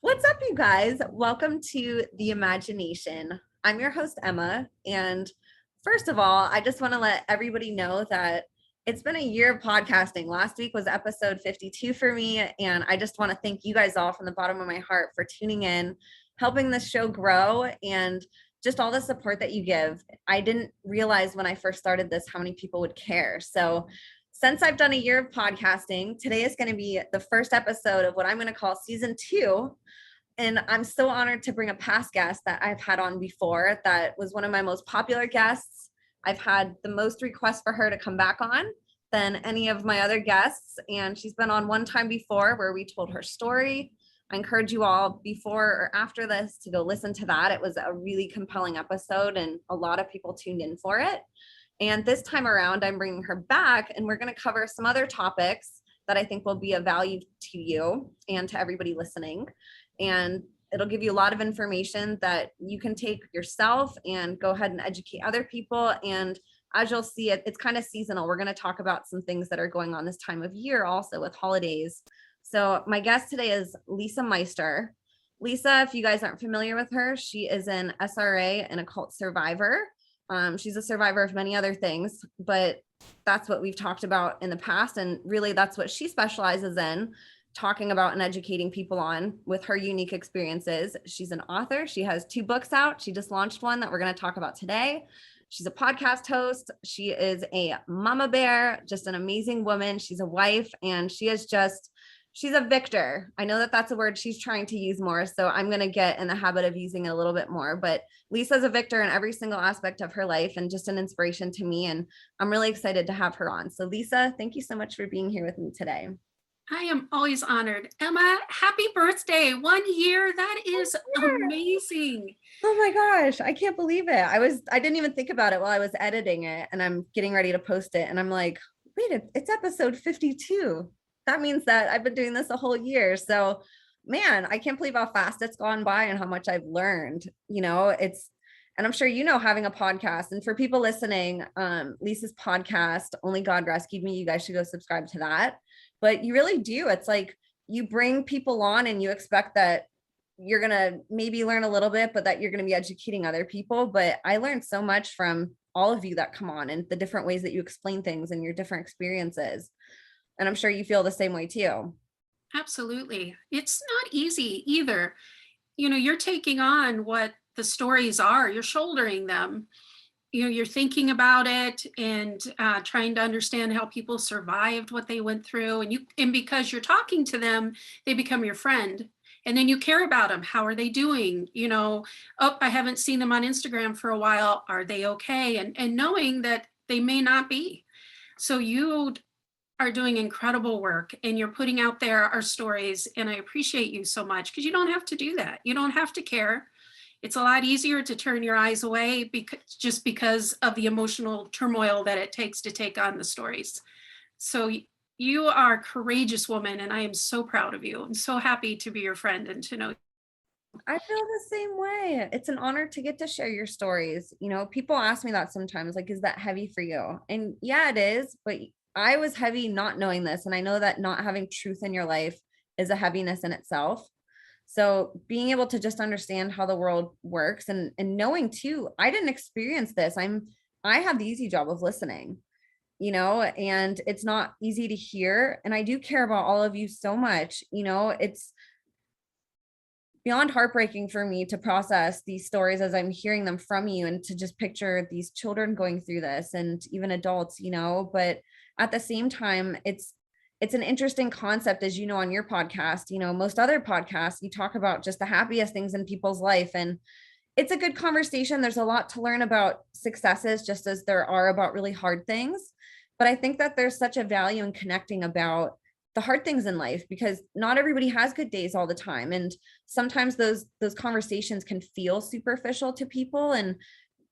What's up, you guys? Welcome to The Imagination. I'm your host, Emma. And first of all, I just want to let everybody know that it's been a year of podcasting. Last week was episode 52 for me. And I just want to thank you guys all from the bottom of my heart for tuning in, helping this show grow, and just all the support that you give. I didn't realize when I first started this how many people would care. So since I've done a year of podcasting, today is going to be the first episode of what I'm going to call season 2. And I'm so honored to bring a past guest that I've had on before that was one of my most popular guests. I've had the most requests for her to come back on than any of my other guests. And she's been on one time before where we told her story. I encourage you all before or after this to go listen to that. It was a really compelling episode and a lot of people tuned in for it. And this time around, I'm bringing her back and we're going to cover some other topics that I think will be of value to you and to everybody listening. And it'll give you a lot of information that you can take yourself and go ahead and educate other people. And as you'll see, it's kind of seasonal. We're going to talk about some things that are going on this time of year also with holidays. So my guest today is Lisa Meister. Lisa, if you guys aren't familiar with her, she is an SRA and occult survivor. She's a survivor of many other things, but that's what we've talked about in the past. And really that's what she specializes in, talking about and educating people on with her unique experiences. She's an author. She has 2 books out. She just launched one that we're going to talk about today. She's a podcast host. She is a mama bear, just an amazing woman. She's a wife, and she's a victor. I know that that's a word she's trying to use more, so I'm going to get in the habit of using it a little bit more. But Lisa's a victor in every single aspect of her life and just an inspiration to me. And I'm really excited to have her on. So Lisa, thank you so much for being here with me today. I am always honored. Emma, happy birthday. 1 year. That is amazing. Oh my gosh, I can't believe it. I didn't even think about it while I was editing it, and I'm getting ready to post it. And I'm like, wait, it's episode 52. That means that I've been doing this a whole year. So man, I can't believe how fast it's gone by and how much I've learned. And I'm sure, having a podcast, and for people listening, Lisa's podcast, Only God Rescued Me, you guys should go subscribe to that. But you really do. It's like you bring people on and you expect that you're going to maybe learn a little bit, but that you're going to be educating other people. But I learned so much from all of you that come on and the different ways that you explain things and your different experiences. And I'm sure you feel the same way too. Absolutely. It's not easy either. You're taking on what the stories are, you're shouldering them. You're thinking about it and trying to understand how people survived what they went through. And because you're talking to them, they become your friend. And then you care about them. How are they doing? I haven't seen them on Instagram for a while. Are they okay? And knowing that they may not be. So you are doing incredible work and you're putting out there our stories. And I appreciate you so much because you don't have to do that. You don't have to care. It's a lot easier to turn your eyes away because of the emotional turmoil that it takes to take on the stories. So you are a courageous woman, and I am so proud of you. I'm so happy to be your friend and to know. I feel the same way. It's an honor to get to share your stories. People ask me that sometimes, like, is that heavy for you? And yeah, it is. But I was heavy not knowing this. And I know that not having truth in your life is a heaviness in itself. So being able to just understand how the world works and knowing too, I didn't experience this. I have the easy job of listening, and it's not easy to hear. And I do care about all of you so much. It's beyond heartbreaking for me to process these stories as I'm hearing them from you and to just picture these children going through this and even adults, but at the same time, it's an interesting concept, as you know, on your podcast. Most other podcasts, you talk about just the happiest things in people's life. And it's a good conversation. There's a lot to learn about successes, just as there are about really hard things. But I think that there's such a value in connecting about the hard things in life, because not everybody has good days all the time. And sometimes those conversations can feel superficial to people. And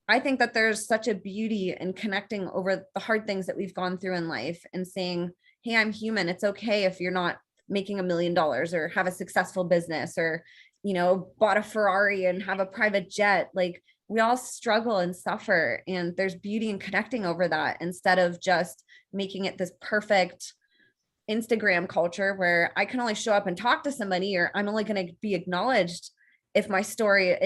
I think that there's such a beauty in connecting over the hard things that we've gone through in life and saying, hey, I'm human. It's okay if you're not making $1 million or have a successful business or, bought a Ferrari and have a private jet. Like, we all struggle and suffer, and there's beauty in connecting over that instead of just making it this perfect Instagram culture where I can only show up and talk to somebody, or I'm only going to be acknowledged if my story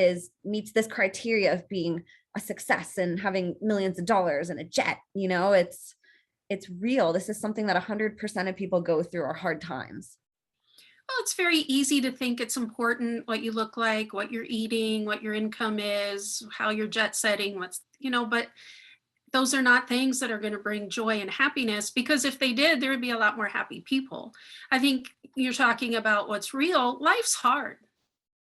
meets this criteria of being a success and having millions of dollars and a jet. It's real. This is something that 100% of people go through, are hard times. Well, it's very easy to think it's important what you look like, what you're eating, what your income is, how you're jet setting, but those are not things that are going to bring joy and happiness, because if they did, there would be a lot more happy people. I think you're talking about what's real. Life's hard.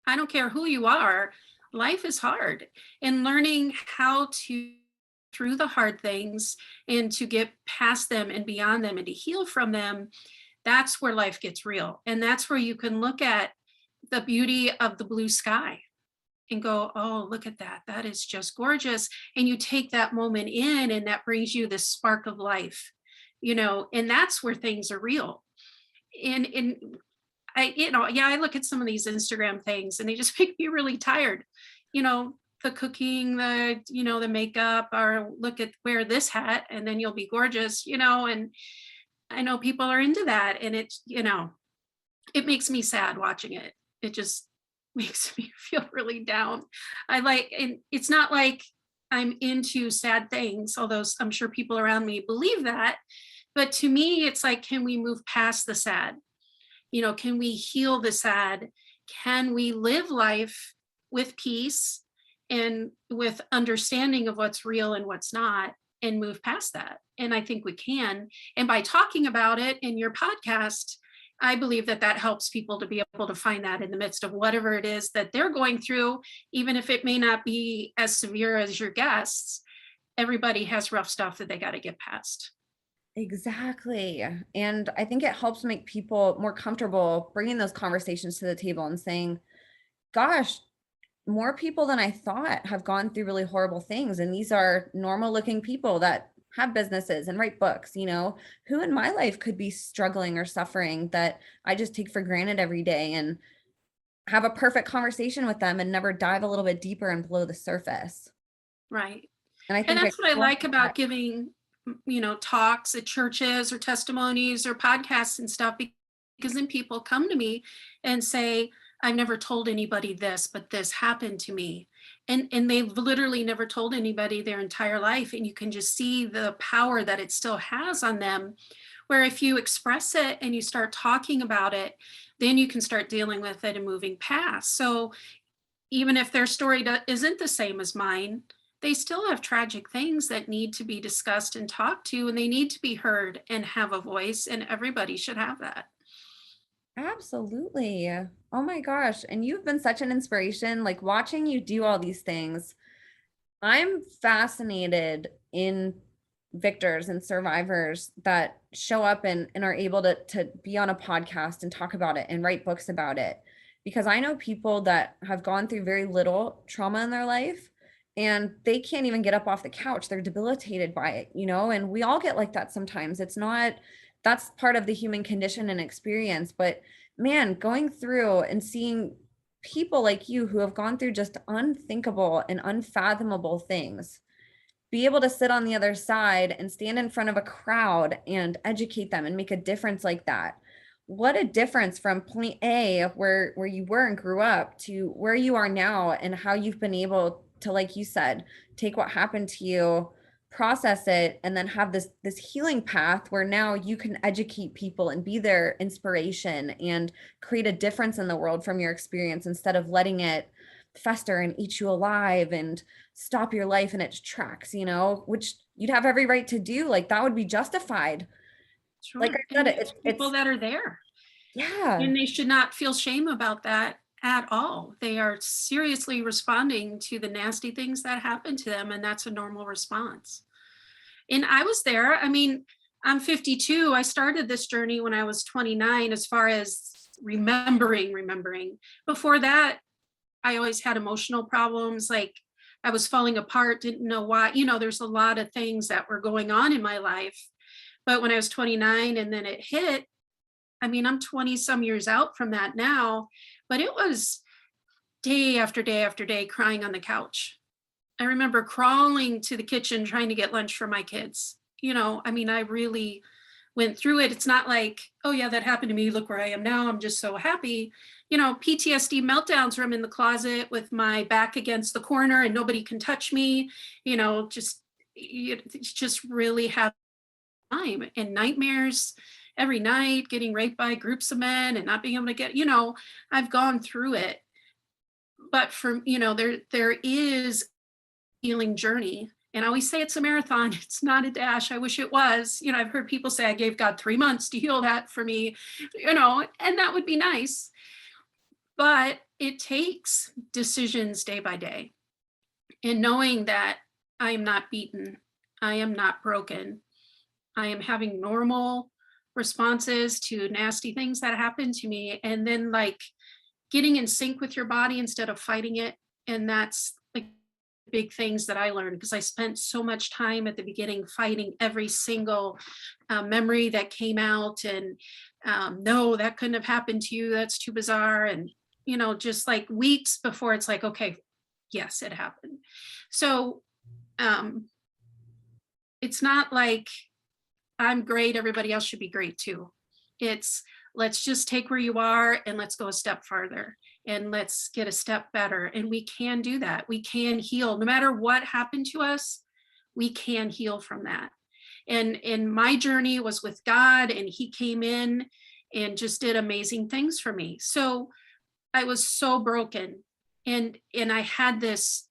I don't care who you are, life is hard. And learning how to through the hard things and to get past them and beyond them and to heal from them, that's where life gets real. And that's where you can look at the beauty of the blue sky and go, oh, look at that. That is just gorgeous. And you take that moment in, and that brings you this spark of life, and that's where things are real. And I look at some of these Instagram things and they just make me really tired. The cooking, the makeup, or look at wear this hat and then you'll be gorgeous, and I know people are into that, and it makes me sad watching it. It just makes me feel really down. And it's not like I'm into sad things, although I'm sure people around me believe that. But to me, it's like, can we move past the sad? Can we heal the sad? Can we live life with peace and with understanding of what's real and what's not, and move past that? And I think we can. And by talking about it in your podcast, I believe that helps people to be able to find that in the midst of whatever it is that they're going through, even if it may not be as severe as your guests. Everybody has rough stuff that they got to get past. Exactly. And I think it helps make people more comfortable bringing those conversations to the table and saying, gosh, more people than I thought have gone through really horrible things. And these are normal looking people that have businesses and write books. Who in my life could be struggling or suffering that I just take for granted every day, and have a perfect conversation with them and never dive a little bit deeper and below the surface. Right. And I think that's what I like about giving, talks at churches or testimonies or podcasts and stuff, because then people come to me and say, I've never told anybody this, but this happened to me. And they've literally never told anybody their entire life. And you can just see the power that it still has on them, where if you express it and you start talking about it, then you can start dealing with it and moving past. So even if their story isn't the same as mine, they still have tragic things that need to be discussed and talked to, and they need to be heard and have a voice, and everybody should have that. Absolutely. Oh my gosh. And you've been such an inspiration, like watching you do all these things. I'm fascinated in victors and survivors that show up and are able to be on a podcast and talk about it and write books about it. Because I know people that have gone through very little trauma in their life and they can't even get up off the couch. They're debilitated by it, and we all get like that sometimes. That's part of the human condition and experience. But man, going through and seeing people like you who have gone through just unthinkable and unfathomable things, be able to sit on the other side and stand in front of a crowd and educate them and make a difference like that. What a difference from point A, where you were and grew up, to where you are now, and how you've been able to, like you said, take what happened to you, process it, and then have this healing path where now you can educate people and be their inspiration and create a difference in the world from your experience, instead of letting it fester and eat you alive and stop your life in its tracks, which you'd have every right to do. Like, that would be justified. Sure. Like I said, it's people that are there. Yeah. And they should not feel shame about that at all. They are seriously responding to the nasty things that happen to them, and that's a normal response. And I was there. I mean, I'm 52. I started this journey when I was 29, as far as remembering. Before that, I always had emotional problems. Like, I was falling apart, didn't know why. There's a lot of things that were going on in my life. But when I was 29 and then it hit, I mean, I'm 20 some years out from that now, but it was day after day after day crying on the couch. I remember crawling to the kitchen trying to get lunch for my kids. I mean, I really went through it. It's not like, oh yeah, that happened to me. Look where I am now. I'm just so happy. PTSD meltdowns where I'm in the closet with my back against the corner and nobody can touch me, just really have time, and nightmares every night, getting raped by groups of men and not being able to get, I've gone through it. But there is healing journey. And I always say it's a marathon. It's not a dash. I wish it was. I've heard people say I gave God 3 months to heal that for me, and that would be nice. But it takes decisions day by day. And knowing that I am not beaten, I am not broken, I am having normal responses to nasty things that happen to me. And then like getting in sync with your body instead of fighting it. And that's like big things that I learned, because I spent so much time at the beginning fighting every single memory that came out, and no, that couldn't have happened to you, that's too bizarre, and just like weeks before it's like, okay, yes, it happened. So it's not like I'm great, everybody else should be great too. It's let's just take where you are and let's go a step farther and let's get a step better. And we can do that. We can heal. No matter what happened to us, we can heal from that. And my journey was with God, and he came in and just did amazing things for me. So I was so broken. And I had this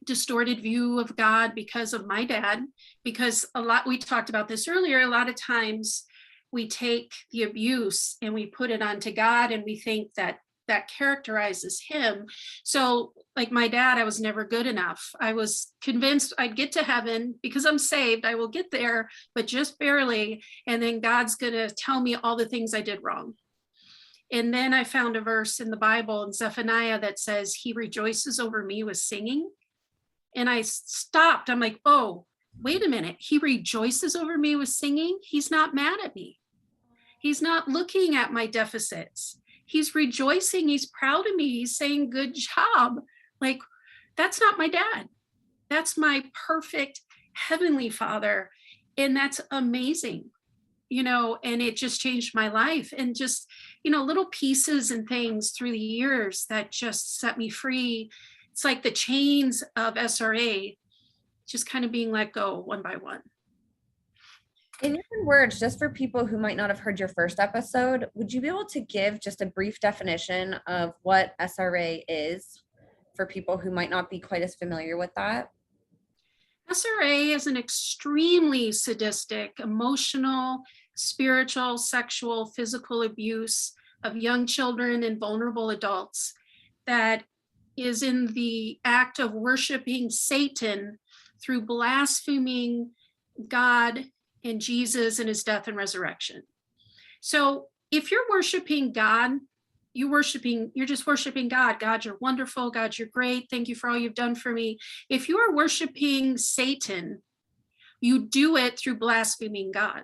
distorted view of God because of my dad, because we talked about this earlier, a lot of times we take the abuse and we put it onto God, and we think that that characterizes him. So like my dad, I was never good enough. I was convinced I'd get to heaven because I'm saved. I will get there, but just barely. And then God's going to tell me all the things I did wrong. And then I found a verse in the Bible in Zephaniah that says, he rejoices over me with singing. And I stopped. I'm like, oh, wait a minute. He rejoices over me with singing. He's not mad at me. He's not looking at my deficits. He's rejoicing. He's proud of me. He's saying, good job. Like, that's not my dad. That's my perfect heavenly father. And that's amazing, and it just changed my life. And just, little pieces and things through the years that just set me free. It's like the chains of SRA just kind of being let go one by one. In your own words, just for people who might not have heard your first episode, would you be able to give just a brief definition of what SRA is for people who might not be quite as familiar with that? SRA is an extremely sadistic, emotional, spiritual, sexual, physical abuse of young children and vulnerable adults that is in the act of worshiping Satan through blaspheming God and Jesus and his death and resurrection. So if you're worshiping God, you're just worshiping God. God, you're wonderful. God, you're great. Thank you for all you've done for me. If you are worshiping Satan, you do it through blaspheming God.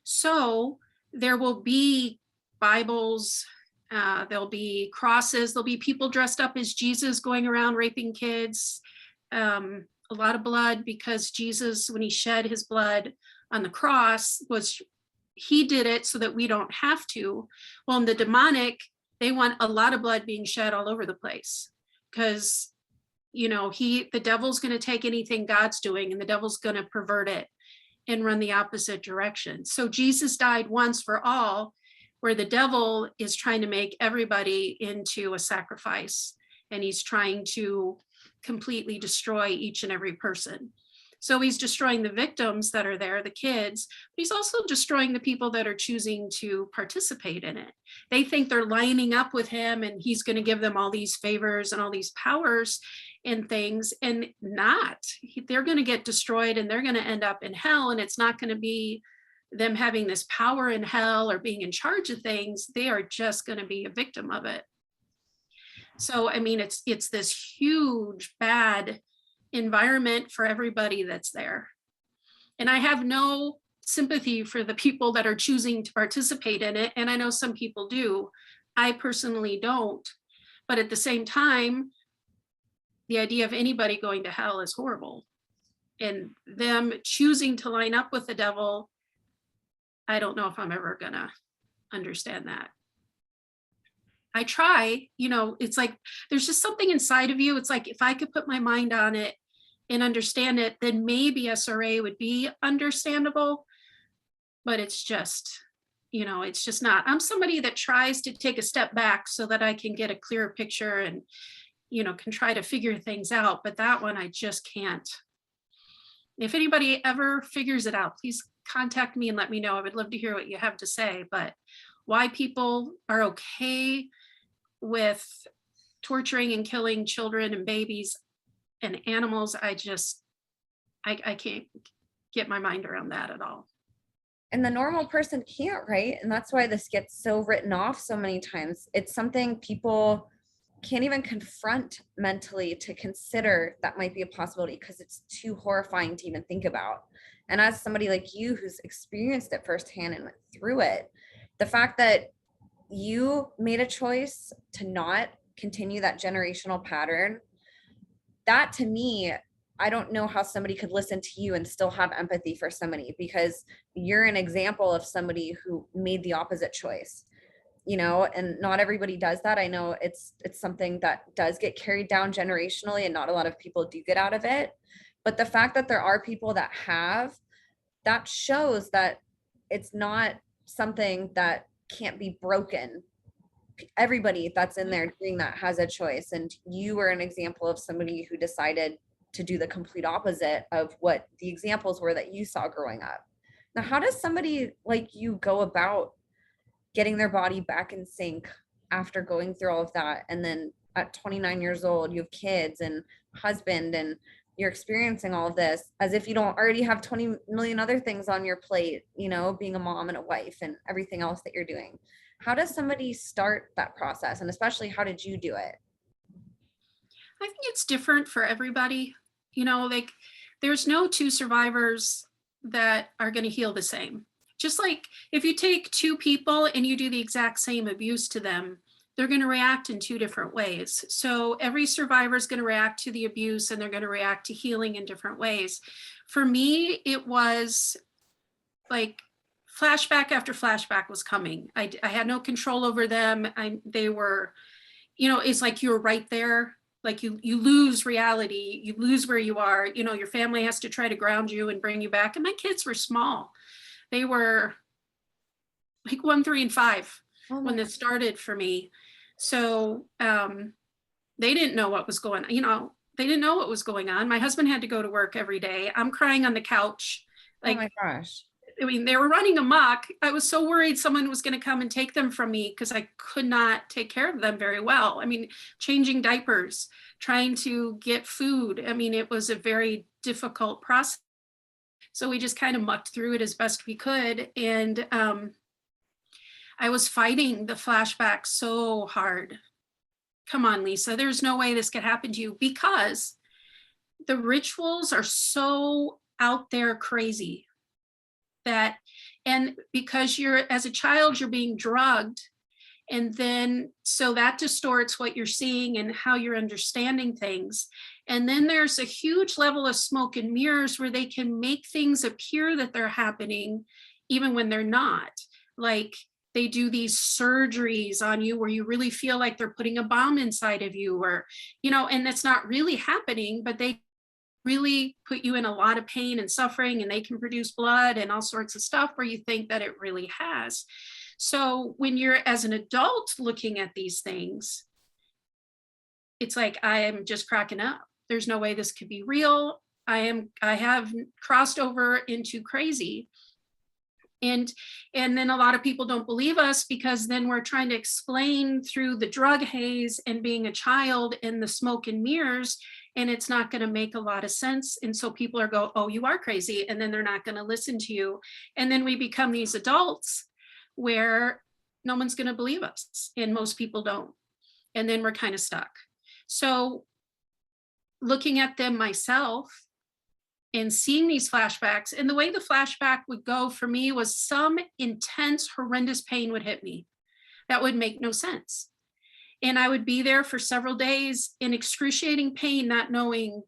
So there will be Bibles, there'll be crosses, there'll be people dressed up as Jesus going around raping kids, a lot of blood, because Jesus, when he shed his blood on the cross, he did it so that we don't have to. Well, in the demonic, they want a lot of blood being shed all over the place, because the devil's going to take anything God's doing and the devil's going to pervert it and run the opposite direction. So Jesus died once for all, where the devil is trying to make everybody into a sacrifice, and he's trying to completely destroy each and every person. So he's destroying the victims that are there, the kids, but he's also destroying the people that are choosing to participate in it. They think they're lining up with him and he's going to give them all these favors and all these powers and things, and not. They're going to get destroyed and they're going to end up in hell, and it's not going to be them having this power in hell or being in charge of things. They are just going to be a victim of it. So, I mean, it's this huge, bad environment for everybody that's there. And I have no sympathy for the people that are choosing to participate in it. And I know some people do. I personally don't. But at the same time, the idea of anybody going to hell is horrible. And them choosing to line up with the devil, I don't know if I'm ever gonna understand that. I try, it's like there's just something inside of you. It's like if I could put my mind on it and understand it, then maybe SRA would be understandable. But it's just not. I'm somebody that tries to take a step back so that I can get a clearer picture and, can try to figure things out. But that one, I just can't. If anybody ever figures it out, please contact me and let me know. I would love to hear what you have to say. But why people are okay with torturing and killing children and babies and animals, I can't get my mind around that at all. And the normal person can't, right? And that's why this gets so written off so many times. It's something people can't even confront mentally to consider that might be a possibility because it's too horrifying to even think about. And as somebody like you who's experienced it firsthand and went through it, the fact that you made a choice to not continue that generational pattern, that to me, I don't know how somebody could listen to you and still have empathy for somebody, because you're an example of somebody who made the opposite choice, and not everybody does that. I know it's something that does get carried down generationally and not a lot of people do get out of it. But the fact that there are people that have, that shows that it's not something that can't be broken. Everybody that's in there doing that has a choice. And you were an example of somebody who decided to do the complete opposite of what the examples were that you saw growing up. Now, how does somebody like you go about getting their body back in sync after going through all of that? And then at 29 years old, you have kids and husband, and you're experiencing all of this as if you don't already have 20 million other things on your plate, being a mom and a wife and everything else that you're doing. How does somebody start that process? And especially, how did you do it? I think it's different for everybody. Like there's no two survivors that are going to heal the same. Just like if you take two people and you do the exact same abuse to them, they're going to react in two different ways. So every survivor is going to react to the abuse and they're going to react to healing in different ways. For me, it was like flashback after flashback was coming. I had no control over them. They were, it's like you're right there. Like you lose reality, you lose where you are, your family has to try to ground you and bring you back. And my kids were small. They were like 1, 3, and 5 when this started for me. So they didn't know what was going on. They didn't know what was going on. My husband had to go to work every day. I'm crying on the couch. Like, oh my gosh. They were running amok. I was so worried someone was going to come and take them from me because I could not take care of them very well. Changing diapers, trying to get food. It was a very difficult process. So we just kind of mucked through it as best we could. And I was fighting the flashback so hard. Come on, Lisa, there's no way this could happen to you, because the rituals are so out there crazy. And because as a child, you're being drugged. And then, so that distorts what you're seeing and how you're understanding things. And then there's a huge level of smoke and mirrors where they can make things appear that they're happening, even when they're not. Like they do these surgeries on you where you really feel like they're putting a bomb inside of you, or, and that's not really happening, but they really put you in a lot of pain and suffering, and they can produce blood and all sorts of stuff where you think that it really has. So when you're as an adult looking at these things, it's like, I am just cracking up. There's no way this could be real. I have crossed over into crazy. And then a lot of people don't believe us, because then we're trying to explain through the drug haze and being a child and the smoke and mirrors, and it's not going to make a lot of sense. And so people oh, you are crazy. And then they're not going to listen to you. And then we become these adults where no one's going to believe us, and most people don't. And then we're kind of stuck. So looking at them myself and seeing these flashbacks, and the way the flashback would go for me was some intense, horrendous pain would hit me. That would make no sense. And I would be there for several days in excruciating pain, not knowing,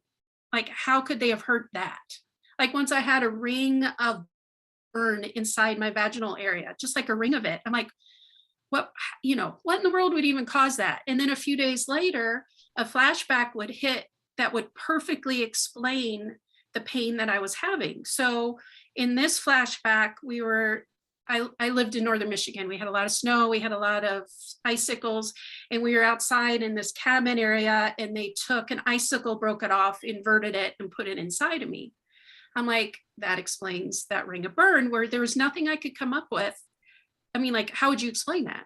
like, how could they have hurt that? Like once I had a ring of burn inside my vaginal area, just like a ring of it. I'm like, what, what in the world would even cause that? And then a few days later, a flashback would hit that would perfectly explain the pain that I was having. So in this flashback, I lived in northern Michigan. We had a lot of snow, we had a lot of icicles, and we were outside in this cabin area, and they took an icicle, broke it off, inverted it, and put it inside of me. I'm like, that explains that ring of burn, where there was nothing I could come up with. I mean, like, how would you explain that?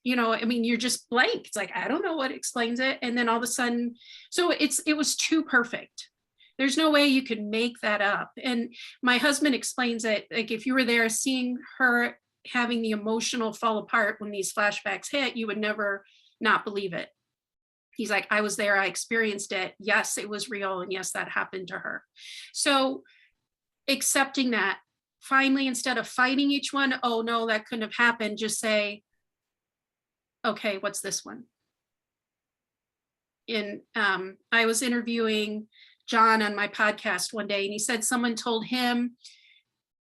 I mean, you're just blank. It's like, I don't know what explains it. And then all of a sudden, so it was too perfect. There's no way you could make that up. And my husband explains it, like, if you were there seeing her having the emotional fall apart when these flashbacks hit, you would never not believe it. He's like, I was there, I experienced it. Yes, it was real. And yes, that happened to her. So accepting that, finally, instead of fighting each one, oh no, that couldn't have happened, just say, okay, what's this one? And I was interviewing John on my podcast one day, and he said someone told him,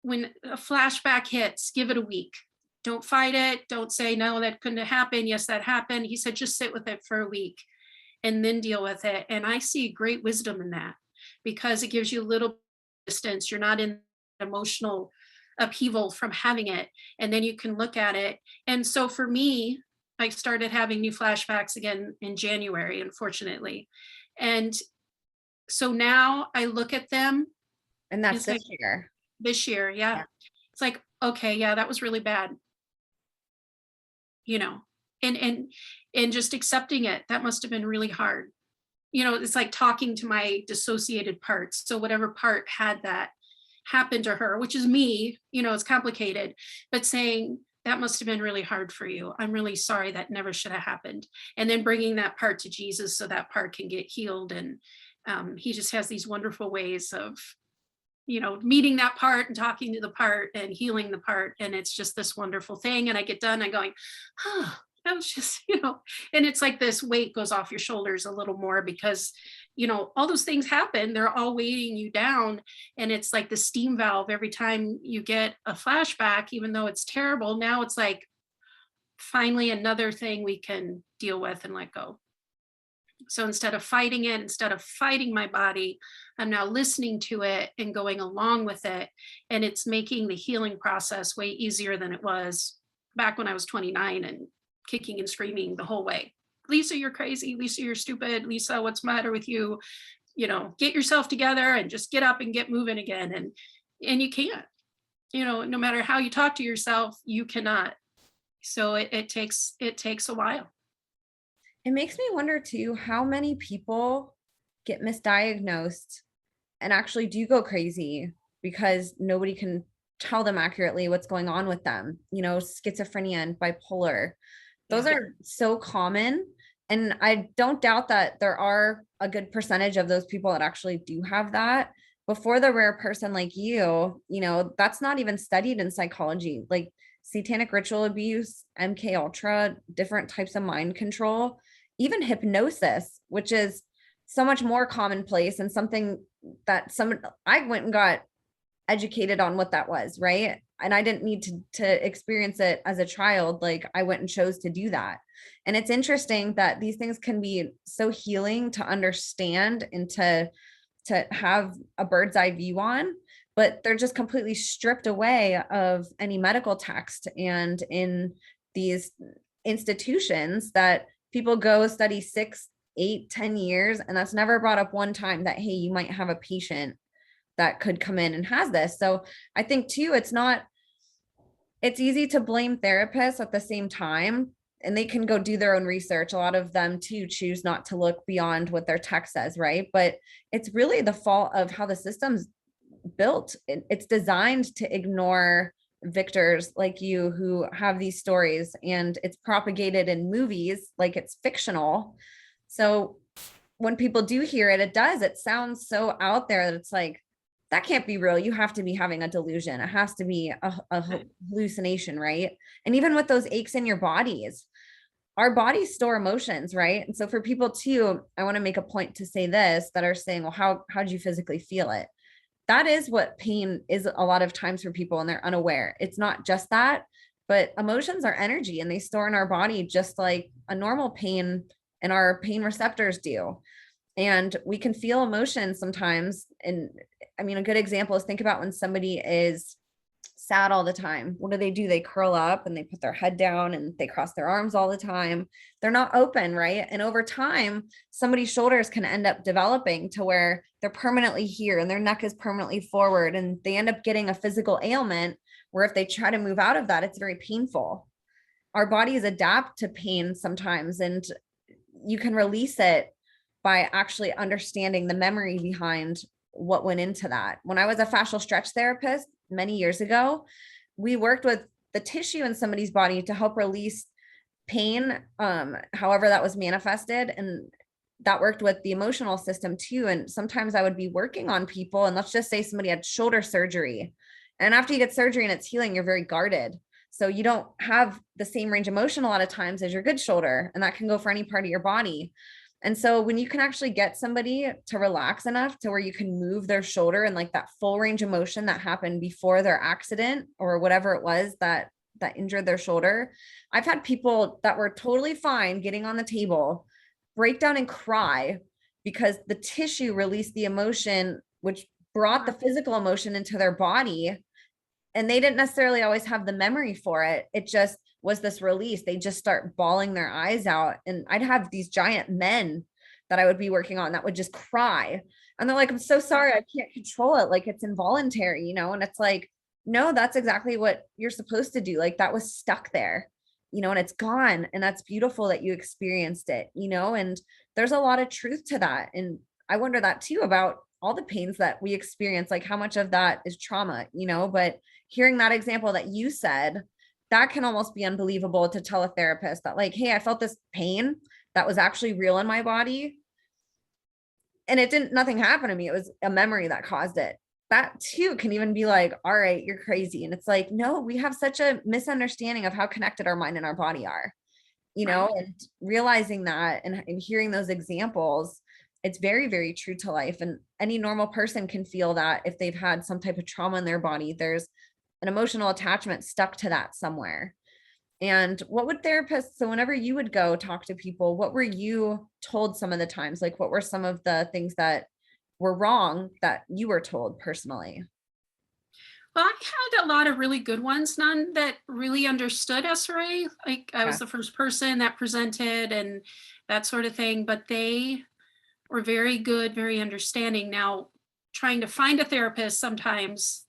when a flashback hits, give it a week. Don't fight it. Don't say, no, that couldn't have happened. Yes, that happened. He said, just sit with it for a week and then deal with it. And I see great wisdom in that, because it gives you a little distance. You're not in emotional upheaval from having it. And then you can look at it. And so for me, I started having new flashbacks again in January, unfortunately. And so now I look at them. And that's this year. This year, yeah. It's like, okay, yeah, that was really bad. And just accepting it, that must have been really hard. It's like talking to my dissociated parts. So whatever part had that happen to her, which is me, it's complicated, but saying, that must have been really hard for you. I'm really sorry, that never should have happened. And then bringing that part to Jesus so that part can get healed. And he just has these wonderful ways of, meeting that part and talking to the part and healing the part. And it's just this wonderful thing. And I get done, I'm going, oh, that was just, and it's like this weight goes off your shoulders a little more, because, all those things happen, they're all weighing you down. And it's like the steam valve every time you get a flashback, even though it's terrible. Now it's like, finally, another thing we can deal with and let go. So instead of fighting it, instead of fighting my body, I'm now listening to it and going along with it. And it's making the healing process way easier than it was back when I was 29 and kicking and screaming the whole way. Lisa, you're crazy. Lisa, you're stupid. Lisa, what's the matter with you? Get yourself together and just get up and get moving again. And you can't, no matter how you talk to yourself, you cannot. So it takes a while. It makes me wonder too, how many people get misdiagnosed and actually do go crazy because nobody can tell them accurately what's going on with them. Schizophrenia and bipolar. Those are so common. And I don't doubt that there are a good percentage of those people that actually do have that. But for the rare person like you, that's not even studied in psychology, like satanic ritual abuse, MK Ultra, different types of mind control, even hypnosis, which is so much more commonplace and something that I went and got educated on what that was, right? And I didn't need to experience it as a child. Like, I went and chose to do that. And it's interesting that these things can be so healing to understand and to have a bird's eye view on, but they're just completely stripped away of any medical text. And in these institutions that people go study 6, 8, 10 years, and that's never brought up one time that, hey, you might have a patient that could come in and has this. So I think too, it's easy to blame therapists at the same time, and they can go do their own research. A lot of them too choose not to look beyond what their text says, right? But it's really the fault of how the system's built. It's designed to ignore victors like you who have these stories, and it's propagated in movies like it's fictional. So when people do hear it, it sounds so out there that it's like, that can't be real. You have to be having a delusion. It has to be a hallucination, right? And even with those aches in your bodies, our bodies store emotions, right? And so for people too, I want to make a point to say this, that are saying, well, how do you physically feel it? that is what pain is a lot of times for people, and they're unaware. It's not just that, but emotions are energy and they store in our body just like a normal pain and our pain receptors do. And we can feel emotions sometimes. And I mean, a good example is think about when somebody is sad all the time. What do? They curl up and they put their head down and they cross their arms all the time. They're not open, right? And over time, somebody's shoulders can end up developing to where they're permanently here and their neck is permanently forward. And they end up getting a physical ailment where if they try to move out of that, it's very painful. Our bodies adapt to pain sometimes, and you can release it by actually understanding the memory behind what went into that. When I was a fascial stretch therapist many years ago, we worked with the tissue in somebody's body to help release pain, however that was manifested. And that worked with the emotional system too. And sometimes I would be working on people, and let's just say somebody had shoulder surgery. And after you get surgery and it's healing, you're very guarded. So you don't have the same range of motion a lot of times as your good shoulder. And that can go for any part of your body. And so when you can actually get somebody to relax enough to where you can move their shoulder and like that full range of motion that happened before their accident or whatever it was that injured their shoulder. I've had people that were totally fine getting on the table, break down and cry because the tissue released the emotion, which brought the physical emotion into their body. And they didn't necessarily always have the memory for it. It just was this release. They just start bawling their eyes out. And I'd have these giant men that I would be working on that would just cry. And they're like, I'm so sorry, I can't control it. Like it's involuntary, And it's like, no, that's exactly what you're supposed to do. Like that was stuck there, and it's gone. And that's beautiful that you experienced it, and there's a lot of truth to that. And I wonder that too about all the pains that we experience, like how much of that is trauma, but hearing that example that you said, that can almost be unbelievable to tell a therapist that like, hey, I felt this pain that was actually real in my body. And nothing happened to me. It was a memory that caused it. That too can even be like, all right, you're crazy. And it's like, no, we have such a misunderstanding of how connected our mind and our body are, and realizing that and hearing those examples, it's very, very true to life. And any normal person can feel that if they've had some type of trauma in their body, there's an emotional attachment stuck to that somewhere. And what would therapists, so whenever you would go talk to people, what were you told some of the times? Like what were some of the things that were wrong that you were told personally? Well, I had a lot of really good ones, none that really understood SRA. Like I was the first person that presented and that sort of thing, but they were very good, very understanding. Now, trying to find a therapist sometimes,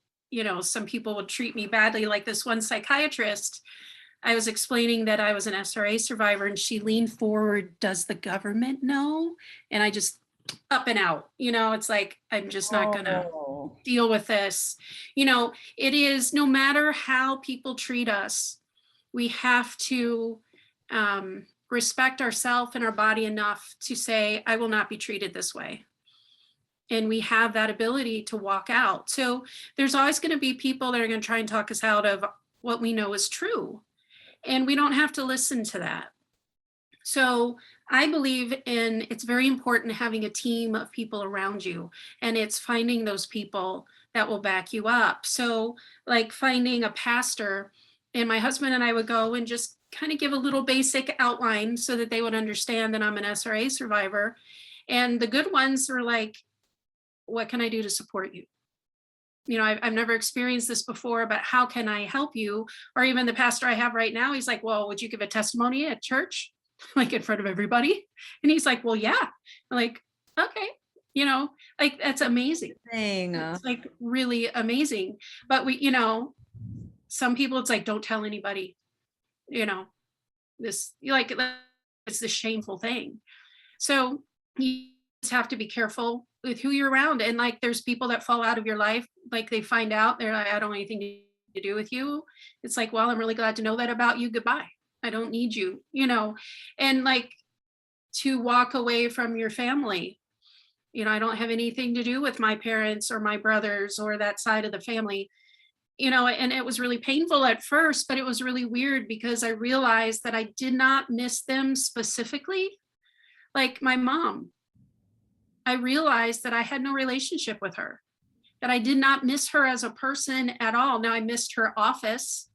some people would treat me badly. Like this one psychiatrist, I was explaining that I was an SRA survivor and she leaned forward, does the government know? And I just up and out, it's like, I'm just not gonna deal with this. It is, no matter how people treat us, we have to respect ourselves and our body enough to say, I will not be treated this way. And we have that ability to walk out. So there's always going to be people that are going to try and talk us out of what we know is true. And we don't have to listen to that. So I believe it's very important having a team of people around you, and it's finding those people that will back you up. So like finding a pastor, and my husband and I would go and just kind of give a little basic outline so that they would understand that I'm an SRA survivor. And the good ones were like, what can I do to support you? I've never experienced this before, but how can I help you? Or even the pastor I have right now, he's like, well, would you give a testimony at church? Like in front of everybody? And he's like, well, yeah. I'm like, okay, like that's amazing. It's like really amazing. But some people, it's like, don't tell anybody, this, like, it's the shameful thing. So you just have to be careful with who you're around. And like, there's people that fall out of your life, like they find out, they're like, I don't want anything to do with you. It's like, well, I'm really glad to know that about you. Goodbye. I don't need you, and like to walk away from your family. I don't have anything to do with my parents or my brothers or that side of the family, and it was really painful at first, but it was really weird because I realized that I did not miss them specifically. Like my mom, I realized that I had no relationship with her, that I did not miss her as a person at all. Now I missed her office,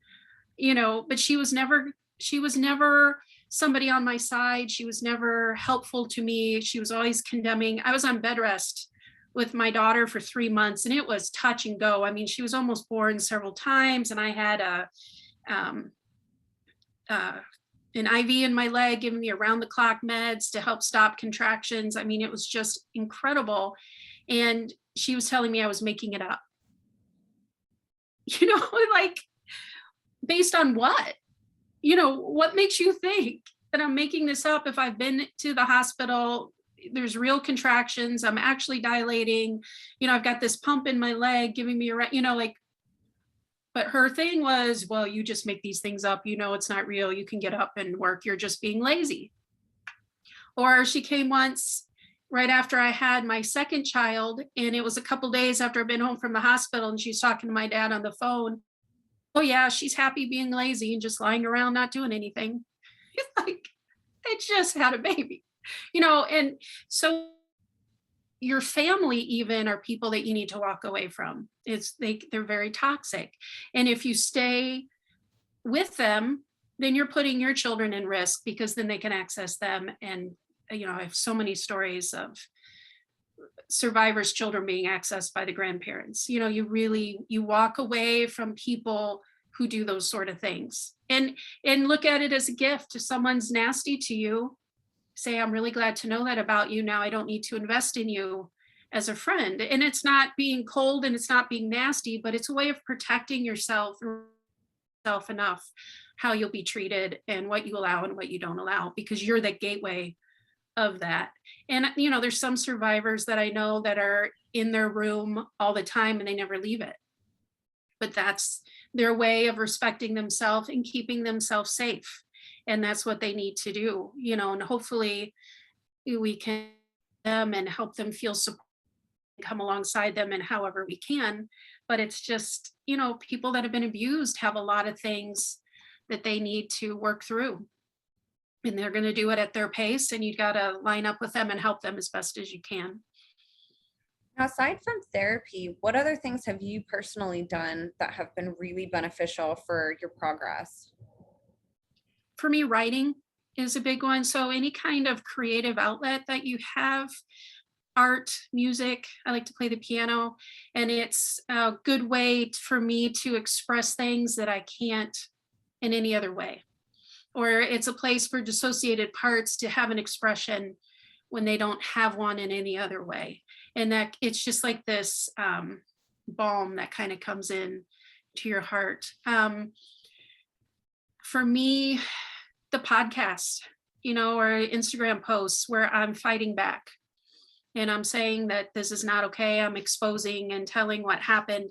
but she was never somebody on my side. She was never helpful to me. She was always condemning. I was on bed rest with my daughter for 3 months, and it was touch and go. I mean, she was almost born several times, and I had um, an IV in my leg, giving me around the clock meds to help stop contractions. I mean, it was just incredible. And she was telling me I was making it up. Like, based on what? What makes you think that I'm making this up? If I've been to the hospital, there's real contractions, I'm actually dilating, I've got this pump in my leg giving me but her thing was, well, you just make these things up, it's not real, you can get up and work, you're just being lazy. Or she came once right after I had my second child, and it was a couple days after I'd been home from the hospital, and she's talking to my dad on the phone. Oh yeah, she's happy being lazy and just lying around not doing anything. It's like, they just had a baby, and so your family even are people that you need to walk away from. They're very toxic. And if you stay with them, then you're putting your children in risk, because then they can access them. And, I have so many stories of survivors' children being accessed by the grandparents. You walk away from people who do those sort of things, and look at it as a gift. If someone's nasty to you, say, I'm really glad to know that about you. Now I don't need to invest in you as a friend. And it's not being cold and it's not being nasty, but it's a way of protecting yourself enough how you'll be treated and what you allow and what you don't allow, because you're the gateway of that. And, there's some survivors that I know that are in their room all the time and they never leave it. But that's their way of respecting themselves and keeping themselves safe. And that's what they need to do, and hopefully we can them and help them feel support, come alongside them in however we can. But it's just, people that have been abused have a lot of things that they need to work through, and they're going to do it at their pace, and you got to line up with them and help them as best as you can. Now, aside from therapy, what other things have you personally done that have been really beneficial for your progress? For me, writing is a big one. So any kind of creative outlet that you have, art, music, I like to play the piano, and it's a good way for me to express things that I can't in any other way. Or it's a place for dissociated parts to have an expression when they don't have one in any other way. And that it's just like this balm that kind of comes in to your heart. For me, the podcast, or Instagram posts where I'm fighting back and I'm saying that this is not okay. I'm exposing and telling what happened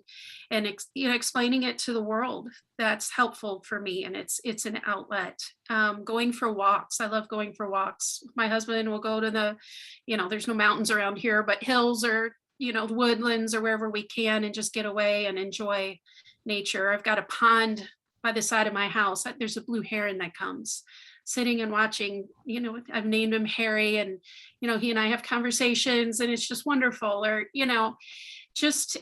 and explaining it to the world. That's helpful for me, and it's an outlet. Going for walks. I love going for walks. My husband will go to the, there's no mountains around here, but hills or woodlands or wherever we can, and just get away and enjoy nature. I've got a pond by the side of my house. There's a blue heron that comes, sitting and watching, I've named him Harry, and, he and I have conversations, and it's just wonderful. Or, just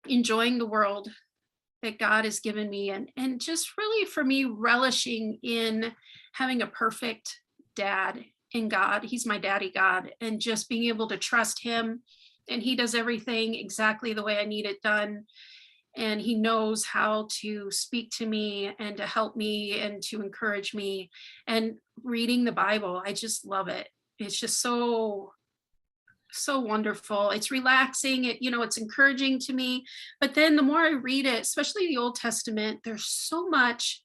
enjoying the world that God has given me, and just really for me, relishing in having a perfect dad in God. He's my daddy God, and just being able to trust him, and he does everything exactly the way I need it done. And he knows how to speak to me and to help me and to encourage me. And reading the Bible, I just love it. It's just so wonderful. It's relaxing. It's encouraging to me. But then the more I read it, especially the Old Testament, there's so much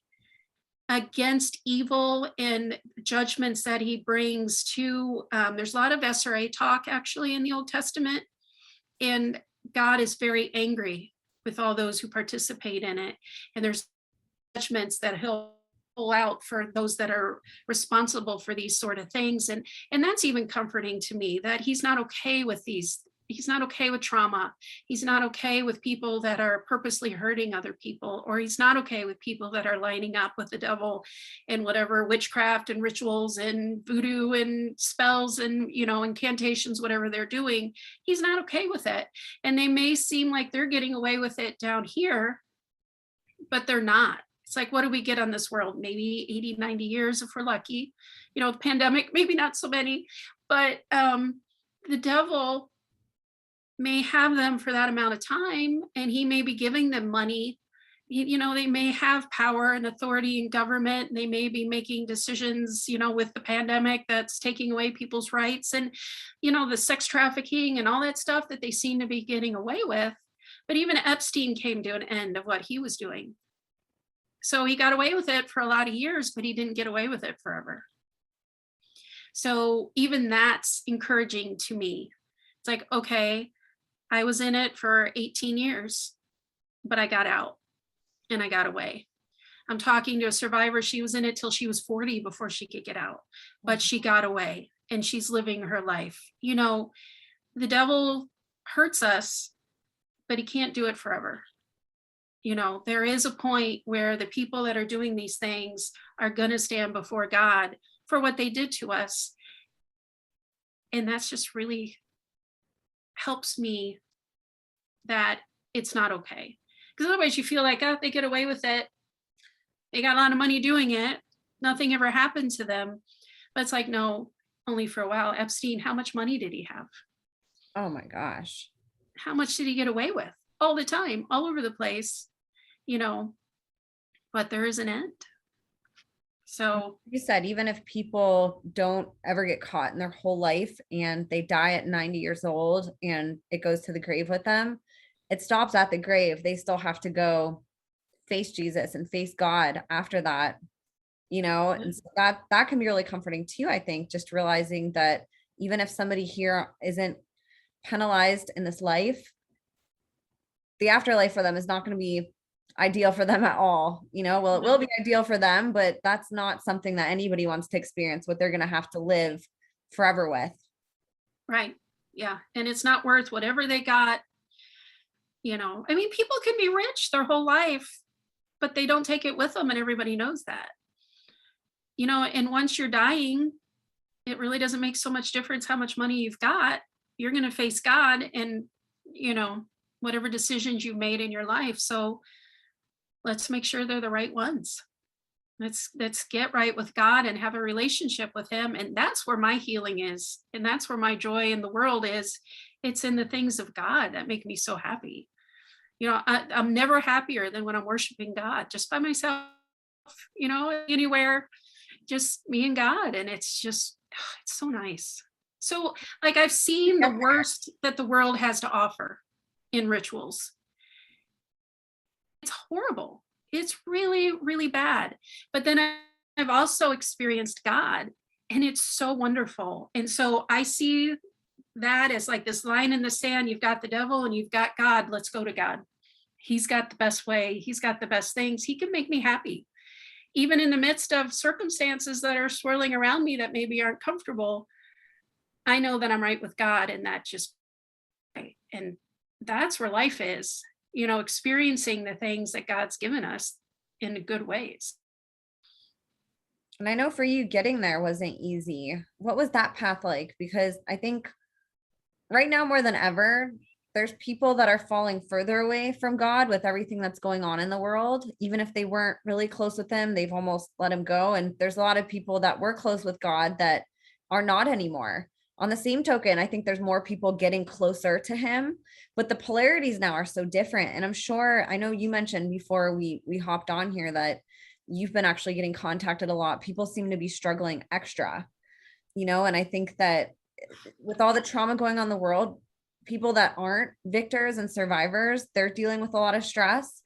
against evil and judgments that he brings to, there's a lot of SRA talk actually in the Old Testament. And God is very angry with all those who participate in it. And there's judgments that he'll pull out for those that are responsible for these sort of things. And that's even comforting to me, that he's not okay with these he's not okay with trauma. He's not okay with people that are purposely hurting other people, or he's not okay with people that are lining up with the devil and whatever witchcraft and rituals and voodoo and spells and, incantations, whatever they're doing. He's not okay with it. And they may seem like they're getting away with it down here, but they're not. It's like, what do we get on this world? Maybe 80, 90 years if we're lucky. The pandemic, maybe not so many, but the devil may have them for that amount of time, and he may be giving them money. They may have power and authority in government, and they may be making decisions, with the pandemic that's taking away people's rights and, the sex trafficking and all that stuff that they seem to be getting away with. But even Epstein came to an end of what he was doing. So he got away with it for a lot of years, but he didn't get away with it forever. So even that's encouraging to me. It's like, okay, I was in it for 18 years, but I got out and I got away. I'm talking to a survivor. She was in it till she was 40 before she could get out, but she got away and she's living her life. The devil hurts us, but he can't do it forever. There is a point where the people that are doing these things are going to stand before God for what they did to us. And that's just really helps me that it's not okay. Because otherwise you feel like, oh, they get away with it. They got a lot of money doing it. Nothing ever happened to them. But it's like, no, only for a while. Epstein, how much money did he have? Oh my gosh. How much did he get away with? All the time, all over the place, but there is an end. So you said, even if people don't ever get caught in their whole life and they die at 90 years old and it goes to the grave with them, it stops at the grave. They still have to go face Jesus and face God after that, and so that can be really comforting too. I think just realizing that even if somebody here isn't penalized in this life, the afterlife for them is not going to be ideal for them at all. Well, it will be ideal for them, but that's not something that anybody wants to experience, what they're going to have to live forever with. Right. Yeah. And it's not worth whatever they got. People can be rich their whole life, but they don't take it with them. And everybody knows that, and once you're dying, it really doesn't make so much difference how much money you've got. You're going to face God and, whatever decisions you made in your life. So let's make sure they're the right ones. Let's get right with God and have a relationship with him. And that's where my healing is. And that's where my joy in the world is. It's in the things of God that make me so happy. I'm never happier than when I'm worshiping God just by myself, anywhere, just me and God. And it's just, it's so nice. So like I've seen the worst that the world has to offer in rituals. It's horrible. It's really, really bad. But then I've also experienced God, and it's so wonderful. And so I see that as like this line in the sand. You've got the devil and you've got God. Let's go to God. He's got the best way. He's got the best things. He can make me happy. Even in the midst of circumstances that are swirling around me that maybe aren't comfortable, I know that I'm right with God, and that just, and that's where life is, experiencing the things that God's given us in good ways. And I know for you, getting there wasn't easy. What was that path like? Because I think right now more than ever, there's people that are falling further away from God with everything that's going on in the world. Even if they weren't really close with him, they've almost let him go. And there's a lot of people that were close with God that are not anymore. On the same token, I think there's more people getting closer to him, but the polarities now are so different. And I'm sure, I know you mentioned before we hopped on here that you've been actually getting contacted a lot. People seem to be struggling extra, and I think that with all the trauma going on in the world, people that aren't victors and survivors, they're dealing with a lot of stress.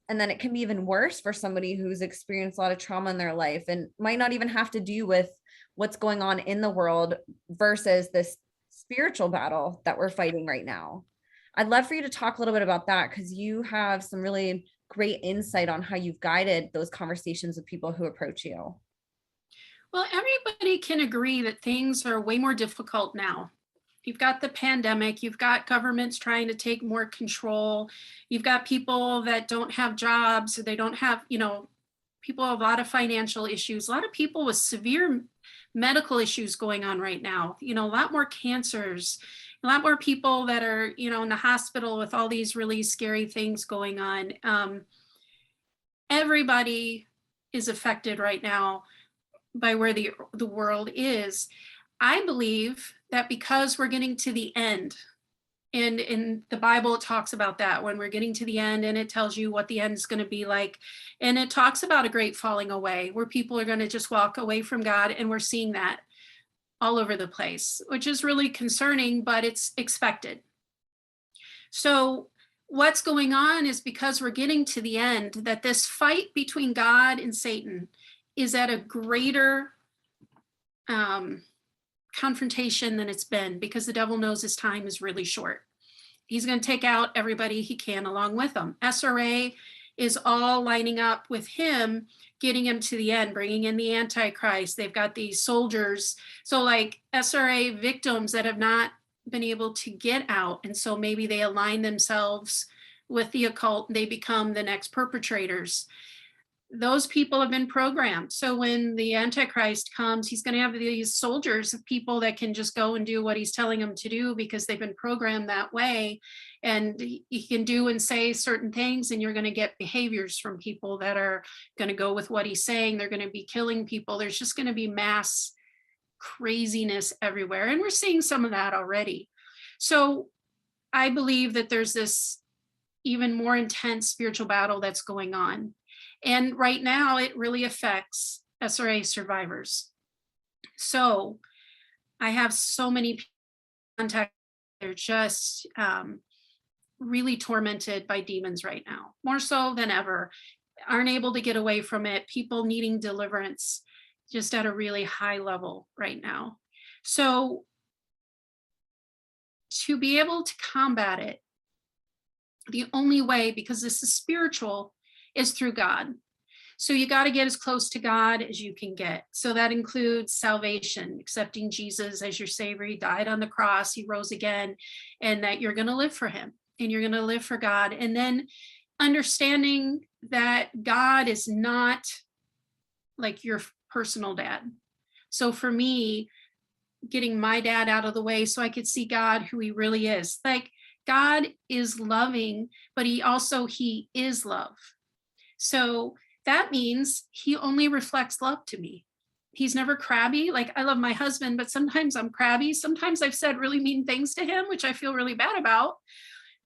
And then it can be even worse for somebody who's experienced a lot of trauma in their life and might not even have to do with what's going on in the world versus this spiritual battle that we're fighting right now. I'd love for you to talk a little bit about that, because you have some really great insight on how you've guided those conversations with people who approach you. Well, everybody can agree that things are way more difficult now You've got the pandemic, you've got governments trying to take more control, you've got people that don't have jobs, or they don't have, people have a lot of financial issues, a lot of people with severe medical issues going on right now, a lot more cancers, a lot more people that are, in the hospital with all these really scary things going on. Everybody is affected right now by where the world is. I believe that because we're getting to the end, and in the Bible, it talks about that when we're getting to the end, and it tells you what the end is going to be like. And it talks about a great falling away where people are going to just walk away from God. And we're seeing that all over the place, which is really concerning, but it's expected. So what's going on is because we're getting to the end, that this fight between God and Satan is at a greater confrontation than it's been, because the devil knows his time is really short. He's going to take out everybody he can along with him. SRA is all lining up with him, getting him to the end, bringing in the Antichrist. They've got these soldiers. So like SRA victims that have not been able to get out. And so maybe they align themselves with the occult and they become the next perpetrators. Those people have been programmed. So when the Antichrist comes, he's going to have these soldiers of people that can just go and do what he's telling them to do because they've been programmed that way. And he can do and say certain things, and you're going to get behaviors from people that are going to go with what he's saying. They're going to be killing people. There's just going to be mass craziness everywhere. And we're seeing some of that already. So I believe that there's this even more intense spiritual battle that's going on. And right now, it really affects SRA survivors. So I have so many people contact, they're just really tormented by demons right now, more so than ever, aren't able to get away from it, people needing deliverance just at a really high level right now. So to be able to combat it, the only way, because this is spiritual, is through God. So you got to get as close to God as you can get. So that includes salvation, accepting Jesus as your savior. He died on the cross, he rose again, and that you're going to live for him and you're going to live for God. And then understanding that God is not like your personal dad. So for me, getting my dad out of the way so I could see God, who he really is. Like, God is loving, but he is love. So that means he only reflects love to me. He's never crabby. Like, I love my husband, but sometimes I'm crabby. Sometimes I've said really mean things to him, which I feel really bad about,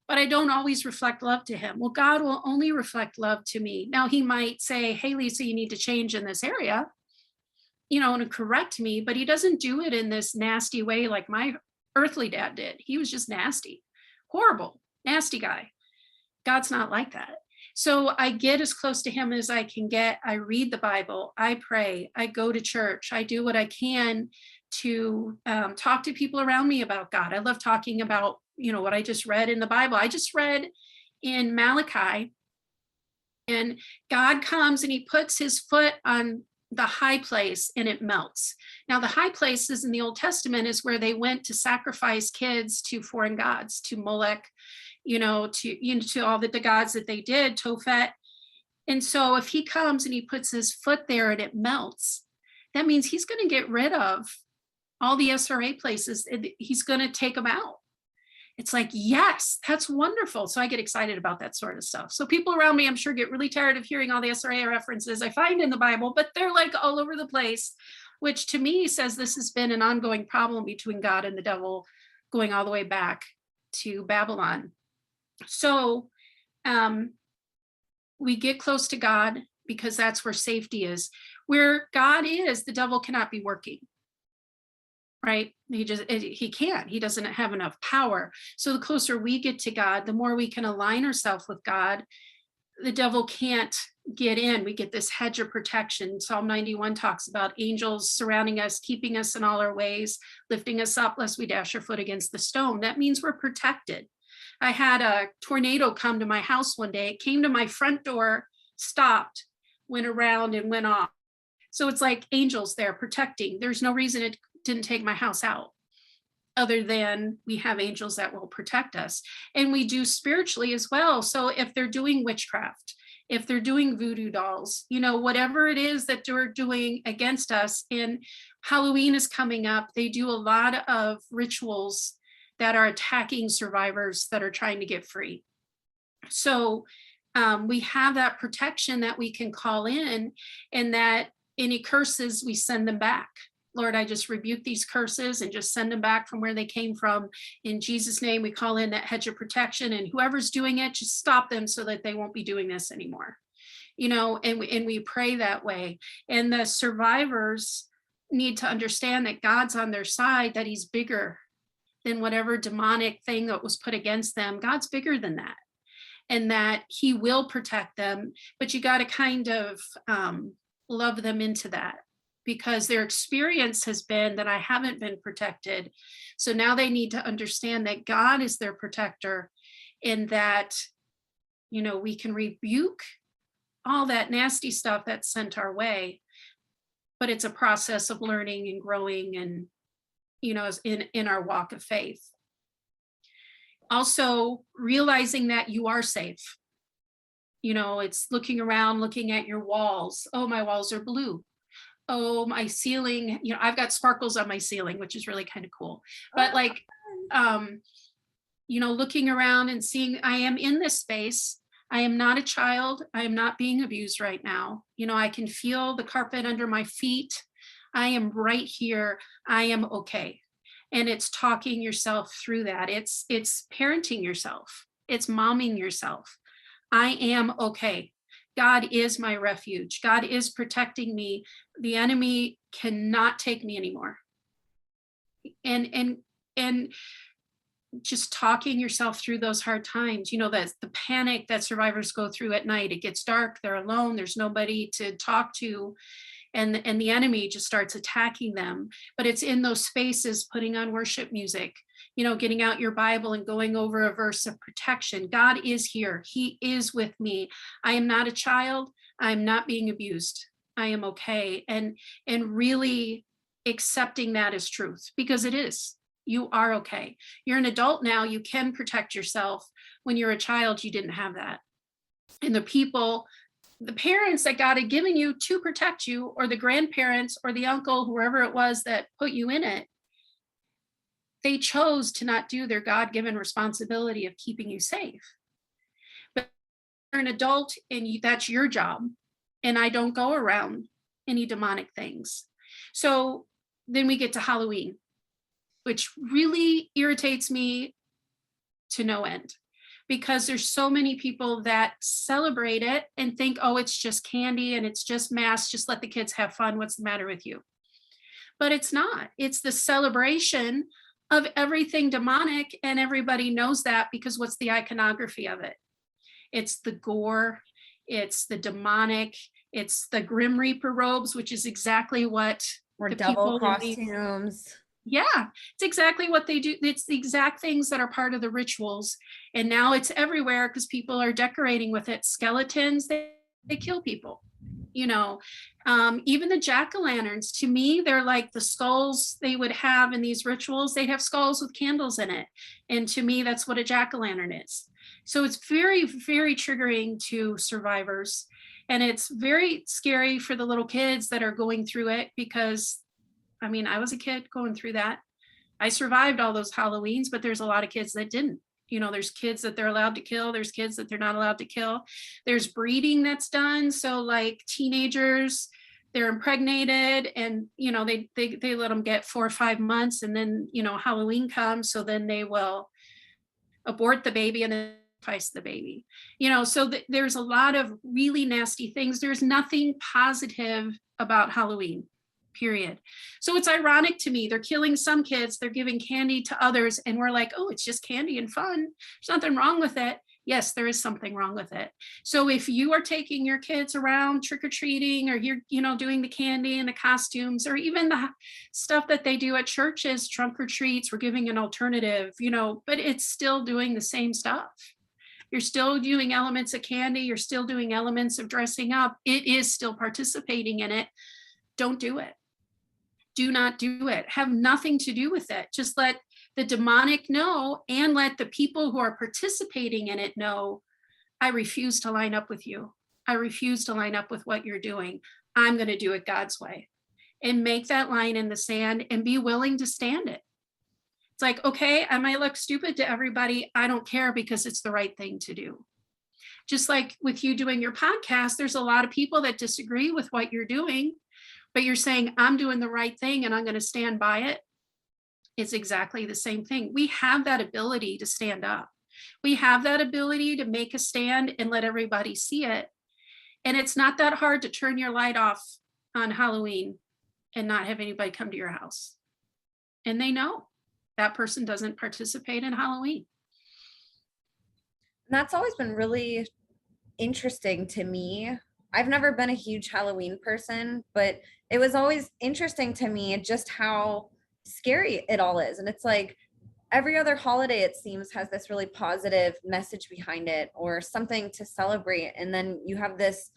but I don't always reflect love to him. Well, God will only reflect love to me. Now, he might say, hey, Lisa, you need to change in this area, and correct me, but he doesn't do it in this nasty way like my earthly dad did. He was just nasty, horrible, nasty guy. God's not like that. So I get as close to him as I can get. I read the Bible, I pray, I go to church, I do what I can to talk to people around me about God. I love talking about, what I just read in the Bible. I just read in Malachi, and God comes and he puts his foot on the high place and it melts. Now, the high places in the Old Testament is where they went to sacrifice kids to foreign gods, to Molech, to all the gods that they did, Tophet. And so if he comes and he puts his foot there and it melts, that means he's going to get rid of all the SRA places. And he's going to take them out. It's like, yes, that's wonderful. So I get excited about that sort of stuff. So people around me, I'm sure, get really tired of hearing all the SRA references I find in the Bible, but they're like all over the place, which to me says this has been an ongoing problem between God and the devil going all the way back to Babylon. So we get close to God because that's where safety is. Where God is, the devil cannot be working, right? He can't. He doesn't have enough power. So the closer we get to God, the more we can align ourselves with God. The devil can't get in. We get this hedge of protection. Psalm 91 talks about angels surrounding us, keeping us in all our ways, lifting us up lest we dash our foot against the stone. That means we're protected. I had a tornado come to my house one day. It came to my front door, stopped, went around and went off. So it's like angels there protecting. There's no reason it didn't take my house out. other than we have angels that will protect us. And we do spiritually as well. So if they're doing witchcraft, if they're doing voodoo dolls, whatever it is that they're doing against us, and Halloween is coming up, they do a lot of rituals that are attacking survivors that are trying to get free. So we have that protection that we can call in, and that any curses, we send them back. Lord, I just rebuke these curses and just send them back from where they came from. In Jesus' name, we call in that hedge of protection, and whoever's doing it, just stop them so that they won't be doing this anymore. And we pray that way. And the survivors need to understand that God's on their side, that he's bigger than whatever demonic thing that was put against them. God's bigger than that, and that he will protect them. But you got to kind of love them into that, because their experience has been that I haven't been protected. So now they need to understand that God is their protector, and that, we can rebuke all that nasty stuff that's sent our way. But it's a process of learning and growing, and, in our walk of faith. Also realizing that you are safe. It's looking around, looking at your walls. Oh, my walls are blue. Oh, my ceiling, I've got sparkles on my ceiling, which is really kind of cool. But looking around and seeing I am in this space. I am not a child. I am not being abused right now. I can feel the carpet under my feet. I am right here. I am okay. And it's talking yourself through that. It's parenting yourself. It's momming yourself. I am okay. God is my refuge. God is protecting me. The enemy cannot take me anymore. And just talking yourself through those hard times, that the panic that survivors go through at night. It gets dark, they're alone, there's nobody to talk to, and the enemy just starts attacking them. But it's in those spaces, putting on worship music, getting out your Bible and going over a verse of protection. God is here. He is with me. I am not a child. I am not being abused. I am okay. And really accepting that as truth, because it is. You are okay. You're an adult now. You can protect yourself. When you're a child, you didn't have that. And the parents that God had given you to protect you, or the grandparents or the uncle, whoever it was that put you in it, they chose to not do their God-given responsibility of keeping you safe. But you're an adult, and that's your job. And I don't go around any demonic things. So then we get to Halloween, which really irritates me to no end, because there's so many people that celebrate it and think, oh, it's just candy and it's just masks. Just let the kids have fun. What's the matter with you? But it's not. It's the celebration of everything demonic, and everybody knows that, because what's the iconography of it? It's the gore, it's the demonic, it's the Grim Reaper robes, which is exactly what or the devil people costumes. Yeah, it's exactly what they do. It's the exact things that are part of the rituals. And now it's everywhere because people are decorating with it. Skeletons, they kill people. Even the jack-o'-lanterns, to me, they're like the skulls they would have in these rituals. They'd have skulls with candles in it. And to me, that's what a jack-o'-lantern is. So it's very, very triggering to survivors. And it's very scary for the little kids that are going through it, because I was a kid going through that. I survived all those Halloweens, but there's a lot of kids that didn't. There's kids that they're allowed to kill. There's kids that they're not allowed to kill. There's breeding that's done. So like teenagers, they're impregnated, and, they let them get 4 or 5 months, and then, Halloween comes. So then they will abort the baby and then sacrifice the baby. So there's a lot of really nasty things. There's nothing positive about Halloween. Period. So it's ironic to me. They're killing some kids, they're giving candy to others, and we're like, oh, it's just candy and fun. There's nothing wrong with it. Yes, there is something wrong with it. So if you are taking your kids around trick-or-treating, or you're, doing the candy and the costumes, or even the stuff that they do at churches, trunk or treats, we're giving an alternative, but it's still doing the same stuff. You're still doing elements of candy. You're still doing elements of dressing up. It is still participating in it. Don't do it. Do not do it. Have nothing to do with it. Just let the demonic know, and let the people who are participating in it know, I refuse to line up with you. I refuse to line up with what you're doing. I'm going to do it God's way. And make that line in the sand and be willing to stand it. It's like, okay, I might look stupid to everybody. I don't care, because it's the right thing to do. Just like with you doing your podcast, there's a lot of people that disagree with what you're doing, but you're saying, I'm doing the right thing and I'm going to stand by it. It's exactly the same thing. We have that ability to stand up. We have that ability to make a stand and let everybody see it. And it's not that hard to turn your light off on Halloween and not have anybody come to your house. And they know that person doesn't participate in Halloween. And that's always been really interesting to me. I've never been a huge Halloween person, but it was always interesting to me just how scary it all is. And it's like every other holiday, it seems, has this really positive message behind it or something to celebrate. And then you have this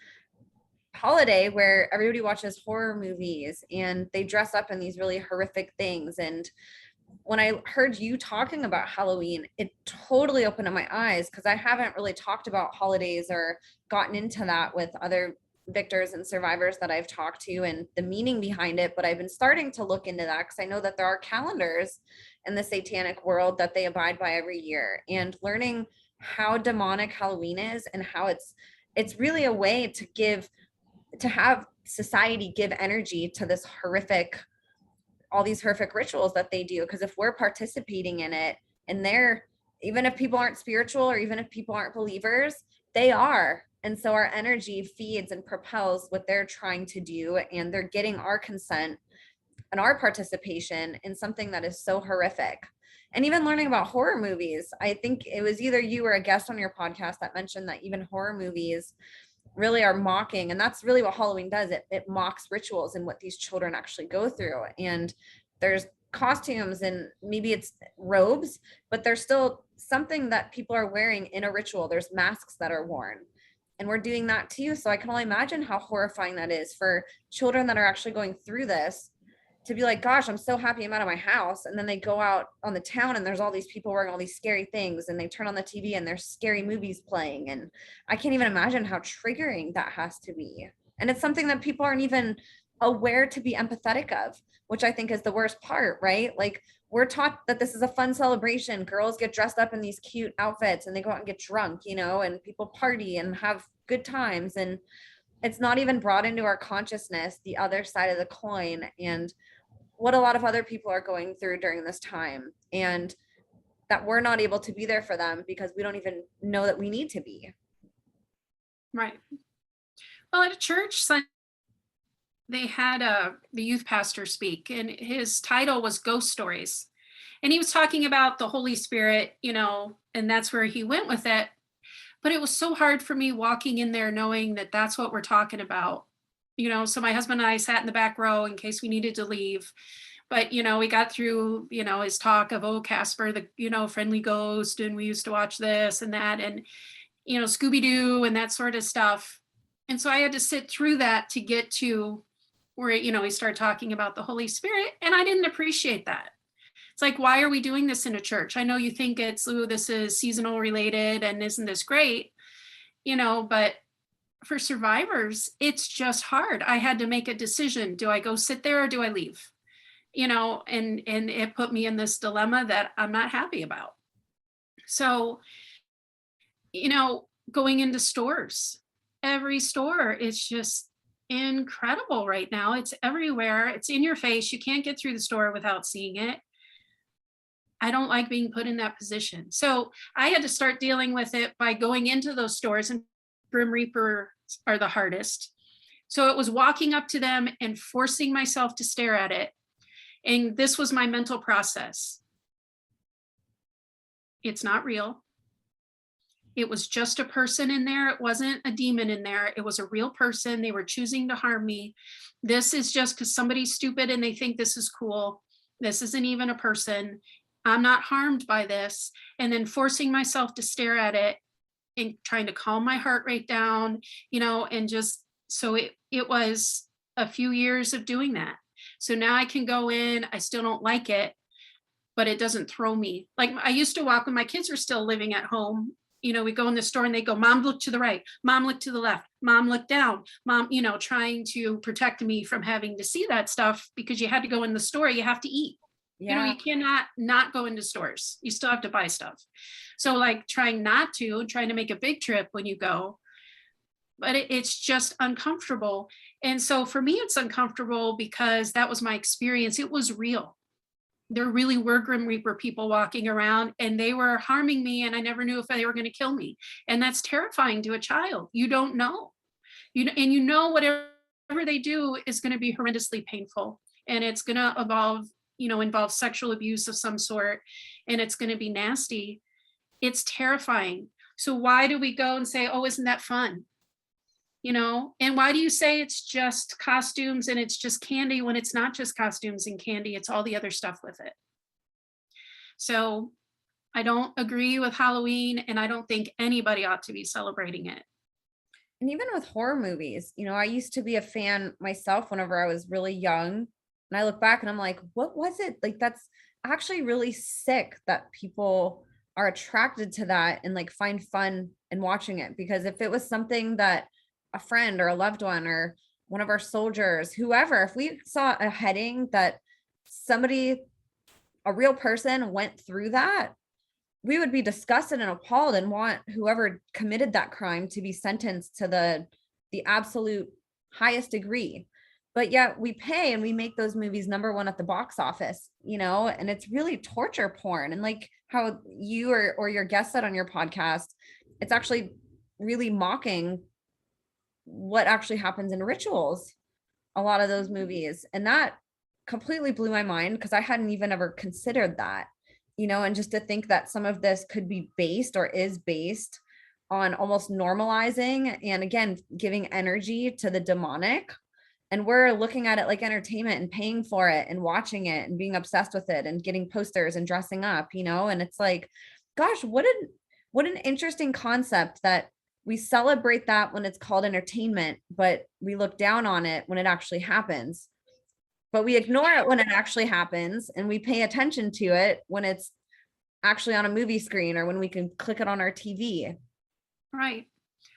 holiday where everybody watches horror movies and they dress up in these really horrific things. And when I heard you talking about Halloween, it totally opened up my eyes, because I haven't really talked about holidays or gotten into that with other victors and survivors that I've talked to and the meaning behind it. But I've been starting to look into that, because I know that there are calendars in the satanic world that they abide by every year, and learning how demonic Halloween is and how it's really a way to have society give energy to this horrific, all these horrific rituals that they do. Because if we're participating in it, and they're, even if people aren't spiritual or even if people aren't believers, they are. And so our energy feeds and propels what they're trying to do, and they're getting our consent and our participation in something that is so horrific. And even learning about horror movies, I think it was either you or a guest on your podcast that mentioned that even horror movies really are mocking, and that's really what Halloween does. It mocks rituals and what these children actually go through. And there's costumes and maybe it's robes, but there's still something that people are wearing in a ritual. There's masks that are worn, and we're doing that too. So I can only imagine how horrifying that is for children that are actually going through this, to be like, gosh, I'm so happy I'm out of my house. And then they go out on the town and there's all these people wearing all these scary things, and they turn on the TV and there's scary movies playing. And I can't even imagine how triggering that has to be. And it's something that people aren't even aware to be empathetic of, which I think is the worst part, right? Like, we're taught that this is a fun celebration. Girls get dressed up in these cute outfits and they go out and get drunk, and people party and have good times. And it's not even brought into our consciousness the other side of the coin, and what a lot of other people are going through during this time, and that we're not able to be there for them because we don't even know that we need to be. Right. Well, at a church, they had the youth pastor speak, and his title was Ghost Stories. And he was talking about the Holy Spirit, and that's where he went with it. But it was so hard for me walking in there knowing that that's what we're talking about. So my husband and I sat in the back row in case we needed to leave. But, we got through, his talk of, oh, Casper, the, friendly ghost, and we used to watch this and that, and, Scooby-Doo and that sort of stuff. And so I had to sit through that to get to where, he started talking about the Holy Spirit, and I didn't appreciate that. It's like, why are we doing this in a church? I know you think it's, oh, this is seasonal related and isn't this great, but for survivors, it's just hard. I had to make a decision. Do I go sit there or do I leave? And it put me in this dilemma that I'm not happy about. So, going into stores, every store is just incredible right now. It's everywhere. It's in your face. You can't get through the store without seeing it. I don't like being put in that position. So I had to start dealing with it by going into those stores, and Grim Reaper are the hardest. So it was walking up to them and forcing myself to stare at it. And this was my mental process. It's not real. It was just a person in there. It wasn't a demon in there. It was a real person. They were choosing to harm me. This is just because somebody's stupid and they think this is cool. This isn't even a person. I'm not harmed by this. And then forcing myself to stare at it and trying to calm my heart rate down, and just, so it was a few years of doing that. So now I can go in, I still don't like it, but it doesn't throw me. Like I used to walk when my kids were still living at home. We go in the store and they go, Mom, look to the right, Mom, look to the left, Mom, look down, Mom, trying to protect me from having to see that stuff, because you had to go in the store, you have to eat. Yeah. You cannot not go into stores. You still have to buy stuff. So like trying to make a big trip when you go, but it's just uncomfortable. And so for me, it's uncomfortable because that was my experience. It was real. There really were Grim Reaper people walking around, and they were harming me, and I never knew if they were going to kill me. And that's terrifying to a child. You don't know. Whatever they do is going to be horrendously painful, and it's going to involve sexual abuse of some sort, and it's going to be nasty. It's terrifying. So why do we go and say, oh, isn't that fun? And why do you say it's just costumes and it's just candy when it's not just costumes and candy, it's all the other stuff with it. So I don't agree with Halloween, and I don't think anybody ought to be celebrating it. And even with horror movies, I used to be a fan myself whenever I was really young. And I look back and I'm like, what was it? Like, that's actually really sick that people are attracted to that and like find fun in watching it. Because if it was something that a friend or a loved one or one of our soldiers, whoever, if we saw a heading that somebody, a real person went through that, we would be disgusted and appalled and want whoever committed that crime to be sentenced to the absolute highest degree. But yet we pay and we make those movies number one at the box office, and it's really torture porn. And like how you or your guest said on your podcast, it's actually really mocking what actually happens in rituals, a lot of those movies. And that completely blew my mind because I hadn't even ever considered that, and just to think that some of this could be based or is based on almost normalizing and again, giving energy to the demonic. And we're looking at it like entertainment and paying for it and watching it and being obsessed with it and getting posters and dressing up, and it's like, gosh, what an interesting concept that we celebrate that when it's called entertainment, but we look down on it when it actually happens. But we ignore it when it actually happens, and we pay attention to it when it's actually on a movie screen or when we can click it on our TV. Right.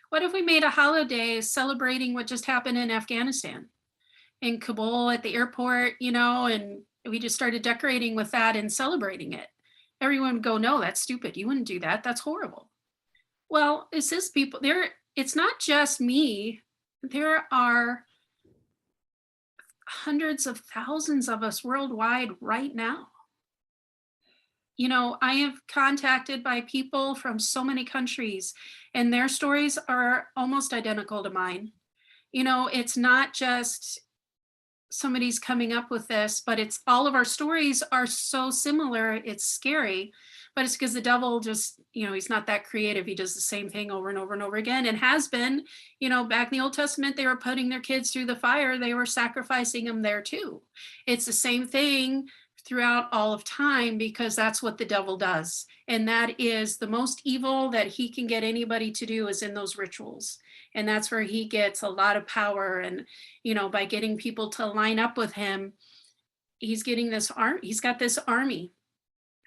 What if we made a holiday celebrating what just happened in Afghanistan, in Kabul at the airport, and we just started decorating with that and celebrating it? Everyone would go, no, that's stupid. You wouldn't do that. That's horrible. Well, it says people there. It's not just me. There are hundreds of thousands of us worldwide right now. I have contacted by people from so many countries, and their stories are almost identical to mine. It's not just somebody's coming up with this, but it's all of our stories are so similar. It's scary. But it's because the devil just, he's not that creative. He does the same thing over and over and over again, and has been, back in the Old Testament, they were putting their kids through the fire. They were sacrificing them there too. It's the same thing throughout all of time, because that's what the devil does. And that is the most evil that he can get anybody to do is in those rituals. And that's where he gets a lot of power. And, by getting people to line up with him, he's getting he's got this army.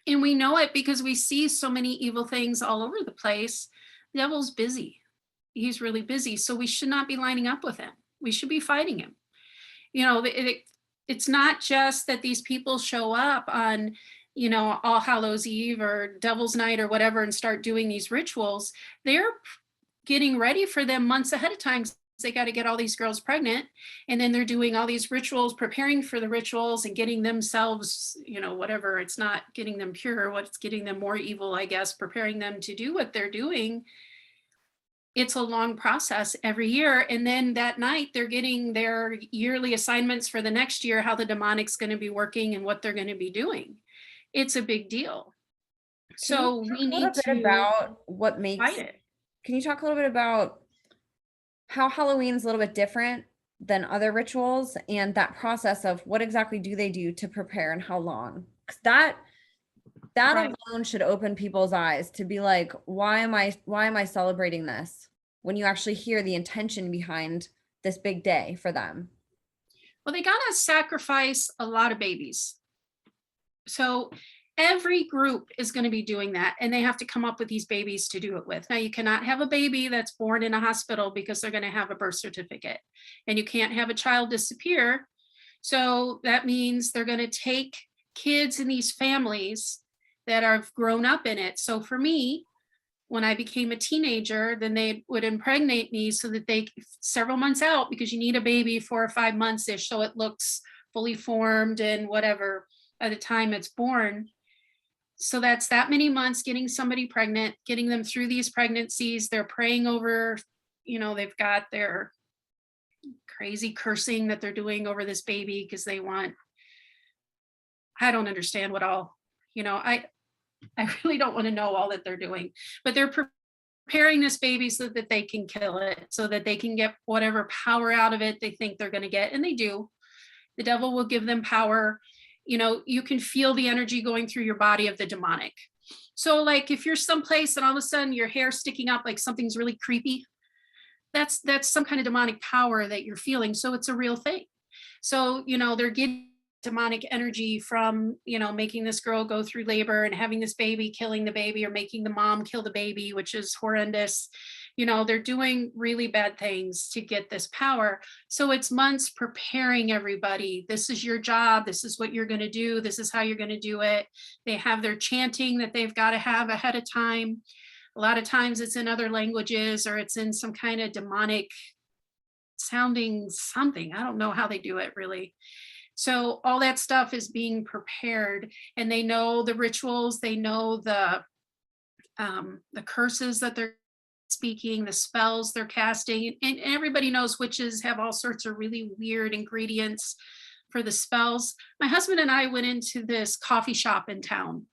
And we know it because we see so many evil things all over the place. The devil's busy. He's really busy. So we should not be lining up with him. We should be fighting him. It's not just that these people show up on, All Hallows Eve or Devil's Night or whatever and start doing these rituals. They're getting ready for them months ahead of time. They got to get all these girls pregnant, and then they're doing all these rituals, preparing for the rituals and getting themselves, whatever. It's not getting them pure, what's getting them more evil, I guess, preparing them to do what they're doing. It's a long process every year. And then that night they're getting their yearly assignments for the next year, how the demonic's going to be working and what they're going to be doing. It's a big deal. So we need to about what makes fight it. Can you talk a little bit about how Halloween's a little bit different than other rituals and that process of what exactly do they do to prepare and how long? Because that right. Alone should open people's eyes to be like, why am I celebrating this? When you actually hear the intention behind this big day for them. Well, they got to sacrifice a lot of babies. So Every group is going to be doing that, and they have to come up with these babies to do it with. Now, you cannot have a baby that's born in a hospital because they're going to have a birth certificate, and you can't have a child disappear. So that means they're going to take kids in these families that have grown up in it. So for me, when I became a teenager, then they would impregnate me so that they, several months out, because you need a baby 4 or 5 months ish, so it looks fully formed and whatever by the time it's born. So that's that many months getting somebody pregnant, getting them through these pregnancies. They're praying over, they've got their crazy cursing that they're doing over this baby because they want, I don't understand what all, I really don't want to know all that they're doing, but they're preparing this baby so that they can kill it, so that they can get whatever power out of it they think they're going to get. And they do. The devil will give them power. You can feel the energy going through your body of the demonic. So like if you're someplace and all of a sudden your hair sticking up like something's really creepy, that's some kind of demonic power that you're feeling. So it's a real thing. So, they're getting demonic energy from, making this girl go through labor and having this baby, killing the baby, or making the mom kill the baby, which is horrendous. They're doing really bad things to get this power. So it's months preparing everybody. This is your job. This is what you're going to do. This is how you're going to do it. They have their chanting that they've got to have ahead of time. A lot of times it's in other languages, or it's in some kind of demonic sounding something. I don't know how they do it really. So all that stuff is being prepared, and they know the rituals, they know the curses that they're speaking, the spells they're casting, and everybody knows witches have all sorts of really weird ingredients for the spells. My husband and I went into this coffee shop in town.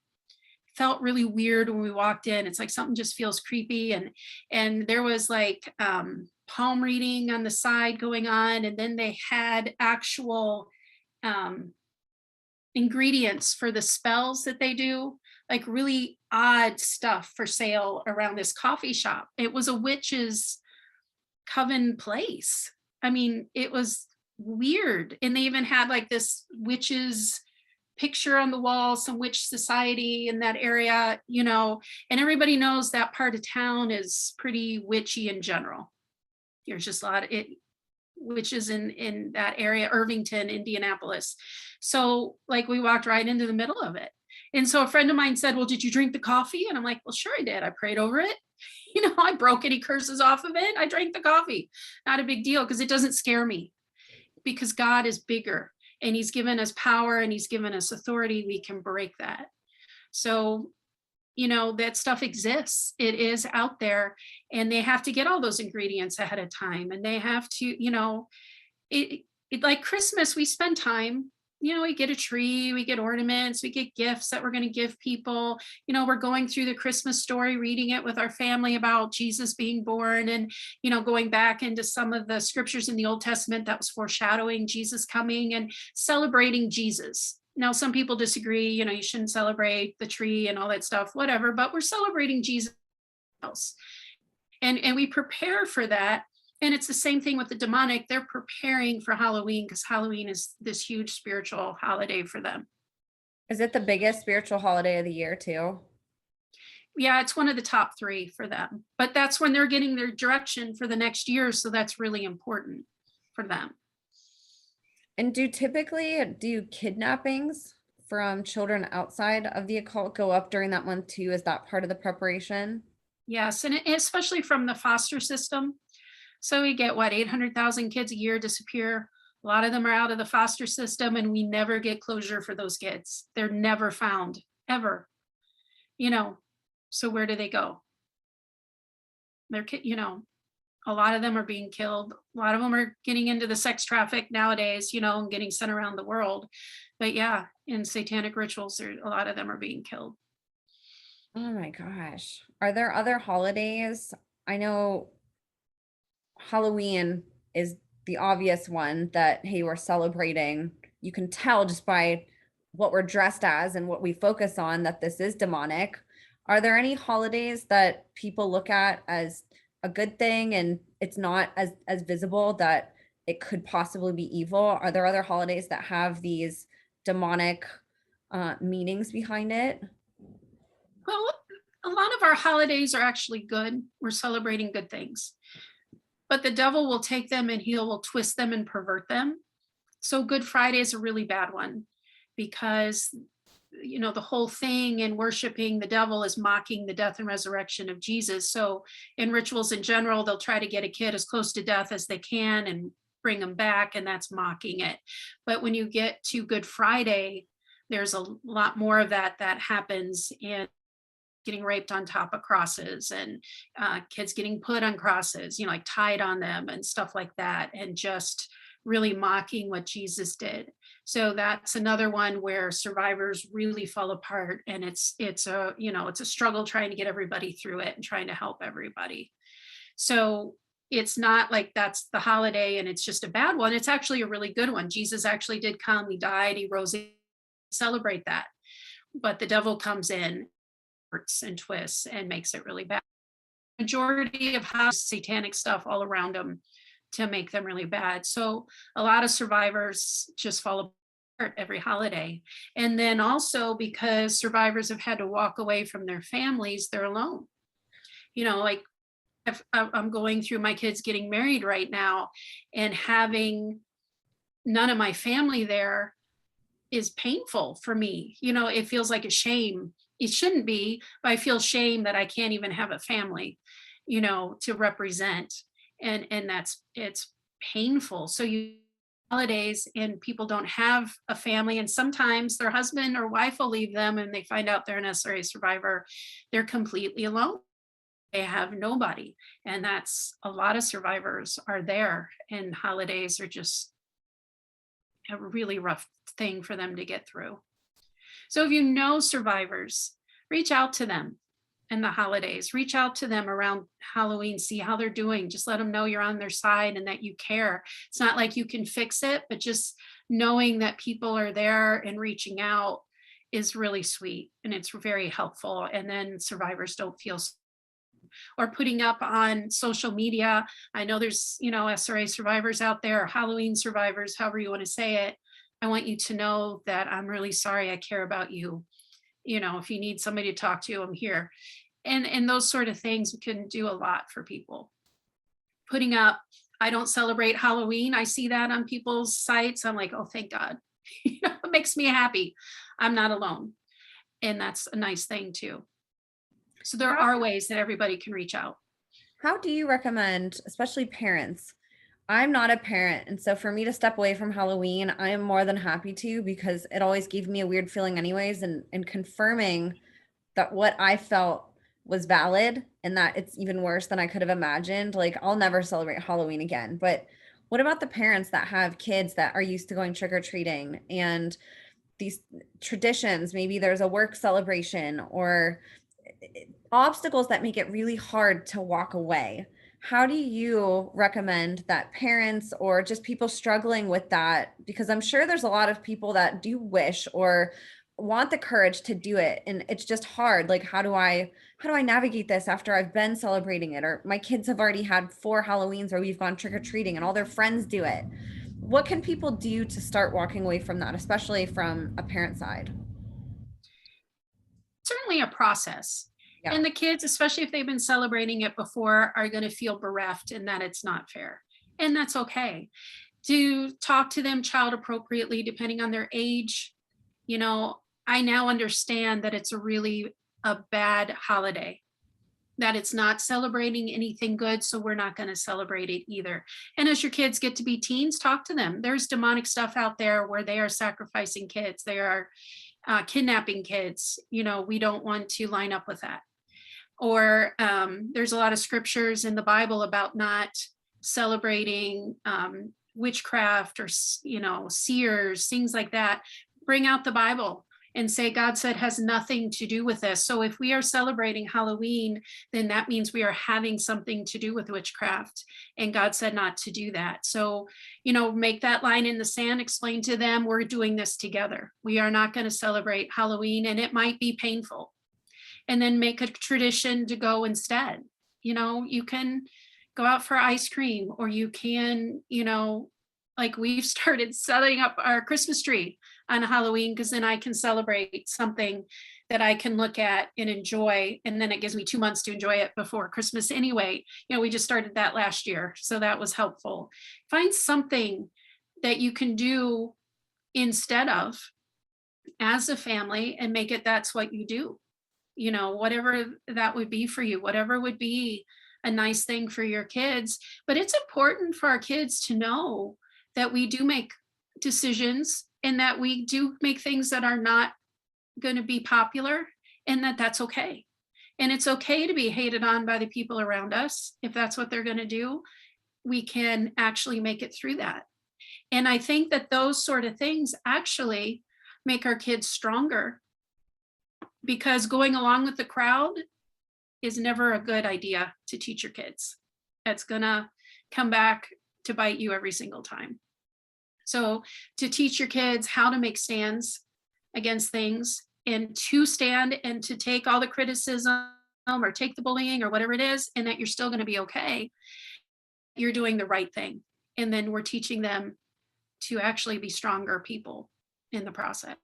Felt really weird when we walked in. It's like something just feels creepy, and there was like palm reading on the side going on, and then they had actual ingredients for the spells that they do, like really odd stuff for sale around this coffee shop. It was a witch's coven place. I mean, it was weird. And they even had like this witch's picture on the wall, some witch society in that area, and everybody knows that part of town is pretty witchy in general. There's just a lot of it, witches in that area, Irvington, Indianapolis. So like we walked right into the middle of it. And so a friend of mine said, well, did you drink the coffee? And I'm like, well, sure I did. I prayed over it. I broke any curses off of it. I drank the coffee. Not a big deal, because it doesn't scare me, because God is bigger, and he's given us power, and he's given us authority. We can break that. So, that stuff exists. It is out there, and they have to get all those ingredients ahead of time. And they have to, it like Christmas, we spend time, we get a tree, we get ornaments, we get gifts that we're going to give people. We're going through the Christmas story, reading it with our family about Jesus being born, and, going back into some of the scriptures in the Old Testament that was foreshadowing Jesus coming, and celebrating Jesus. Now, some people disagree, you shouldn't celebrate the tree and all that stuff, whatever, but we're celebrating Jesus. And we prepare for that. And it's the same thing with the demonic. They're preparing for Halloween, because Halloween is this huge spiritual holiday for them. Is it the biggest spiritual holiday of the year too? Yeah, it's one of the top 3 for them. But that's when they're getting their direction for the next year. So that's really important for them. And do kidnappings from children outside of the occult go up during that month too? Is that part of the preparation? Yes, and especially from the foster system. So we get 800,000 kids a year disappear. A lot of them are out of the foster system, and we never get closure for those kids. They're never found, ever. So where do they go? They're, a lot of them are being killed. A lot of them are getting into the sex traffic nowadays, and getting sent around the world. But yeah, in satanic rituals, a lot of them are being killed. Oh my gosh. Are there other holidays? I know Halloween is the obvious one that, hey, we're celebrating. You can tell just by what we're dressed as and what we focus on that this is demonic. Are there any holidays that people look at as a good thing and it's not as visible that it could possibly be evil? Are there other holidays that have these demonic meanings behind it? Well, a lot of our holidays are actually good. We're celebrating good things, but the devil will take them and he will twist them and pervert them. So Good Friday is a really bad one because the whole thing in worshiping the devil is mocking the death and resurrection of Jesus. So in rituals in general, they'll try to get a kid as close to death as they can and bring them back, and that's mocking it. But when you get to Good Friday, there's a lot more of that happens, and getting raped on top of crosses, and kids getting put on crosses, like tied on them and stuff like that, and just really mocking what Jesus did. So that's another one where survivors really fall apart, and it's a struggle trying to get everybody through it and trying to help everybody. So it's not like that's the holiday and it's just a bad one. It's actually a really good one. Jesus actually did come, he died, he rose, celebrate that. But the devil comes in and twists and makes it really bad. Majority of how satanic stuff all around them to make them really bad. So a lot of survivors just fall apart every holiday. And then also because survivors have had to walk away from their families, they're alone. Like if I'm going through my kids getting married right now, and having none of my family there is painful for me. It feels like a shame. It shouldn't be, but I feel shame that I can't even have a family, to represent. And it's painful. So you holidays and people don't have a family, and sometimes their husband or wife will leave them and they find out they're an SRA survivor. They're completely alone. They have nobody. And that's a lot of survivors are there, and holidays are just a really rough thing for them to get through. So if you know survivors, reach out to them in the holidays, reach out to them around Halloween, see how they're doing. Just let them know you're on their side and that you care. It's not like you can fix it, but just knowing that people are there and reaching out is really sweet, and it's very helpful. And then survivors don't feel or putting up on social media. I know there's, SRA survivors out there, or Halloween survivors, however you want to say it. I want you to know that I'm really sorry. I care about you. If you need somebody to talk to, I'm here. And those sort of things can do a lot for people. Putting up, I don't celebrate Halloween. I see that on people's sites. I'm like, oh, thank God. It makes me happy. I'm not alone. And that's a nice thing too. So there are ways that everybody can reach out. How do you recommend, especially parents? I'm not a parent, and so for me to step away from Halloween, I am more than happy to, because it always gave me a weird feeling anyways, and confirming that what I felt was valid and that it's even worse than I could have imagined. Like, I'll never celebrate Halloween again. But what about the parents that have kids that are used to going trick-or-treating and these traditions? Maybe there's a work celebration or obstacles that make it really hard to walk away. How do you recommend that parents or just people struggling with that? Because I'm sure there's a lot of people that do wish or want the courage to do it, and it's just hard. Like, how do I navigate this after I've been celebrating it, or my kids have already had 4 Halloweens where we've gone trick-or-treating and all their friends do it? What can people do to start walking away from that, especially from a parent side? Certainly a process. Yeah. And the kids, especially if they've been celebrating it before, are going to feel bereft and that it's not fair. And that's okay. To talk to them child appropriately, depending on their age. I now understand that it's a bad holiday, that it's not celebrating anything good. So we're not going to celebrate it either. And as your kids get to be teens, talk to them. There's demonic stuff out there where they are sacrificing kids. They are kidnapping kids. We don't want to line up with that. Or there's a lot of scriptures in the Bible about not celebrating witchcraft or, seers, things like that. Bring out the Bible and say, God said has nothing to do with this. So if we are celebrating Halloween, then that means we are having something to do with witchcraft. And God said not to do that. So, make that line in the sand, explain to them, we're doing this together. We are not going to celebrate Halloween, and it might be painful. And then make a tradition to go instead. You can go out for ice cream, or you can, like we've started setting up our Christmas tree on Halloween, because then I can celebrate something that I can look at and enjoy. And then it gives me 2 months to enjoy it before Christmas anyway. We just started that last year. So that was helpful. Find something that you can do instead of as a family and make it that's what you do. Whatever that would be for you, whatever would be a nice thing for your kids. But it's important for our kids to know that we do make decisions and that we do make things that are not going to be popular, and that's okay. And it's okay to be hated on by the people around us. If that's what they're going to do, we can actually make it through that. And I think that those sort of things actually make our kids stronger, because going along with the crowd is never a good idea to teach your kids. It's going to come back to bite you every single time. So to teach your kids how to make stands against things, and to stand and to take all the criticism or take the bullying or whatever it is, and that you're still going to be okay, you're doing the right thing. And then we're teaching them to actually be stronger people in the process.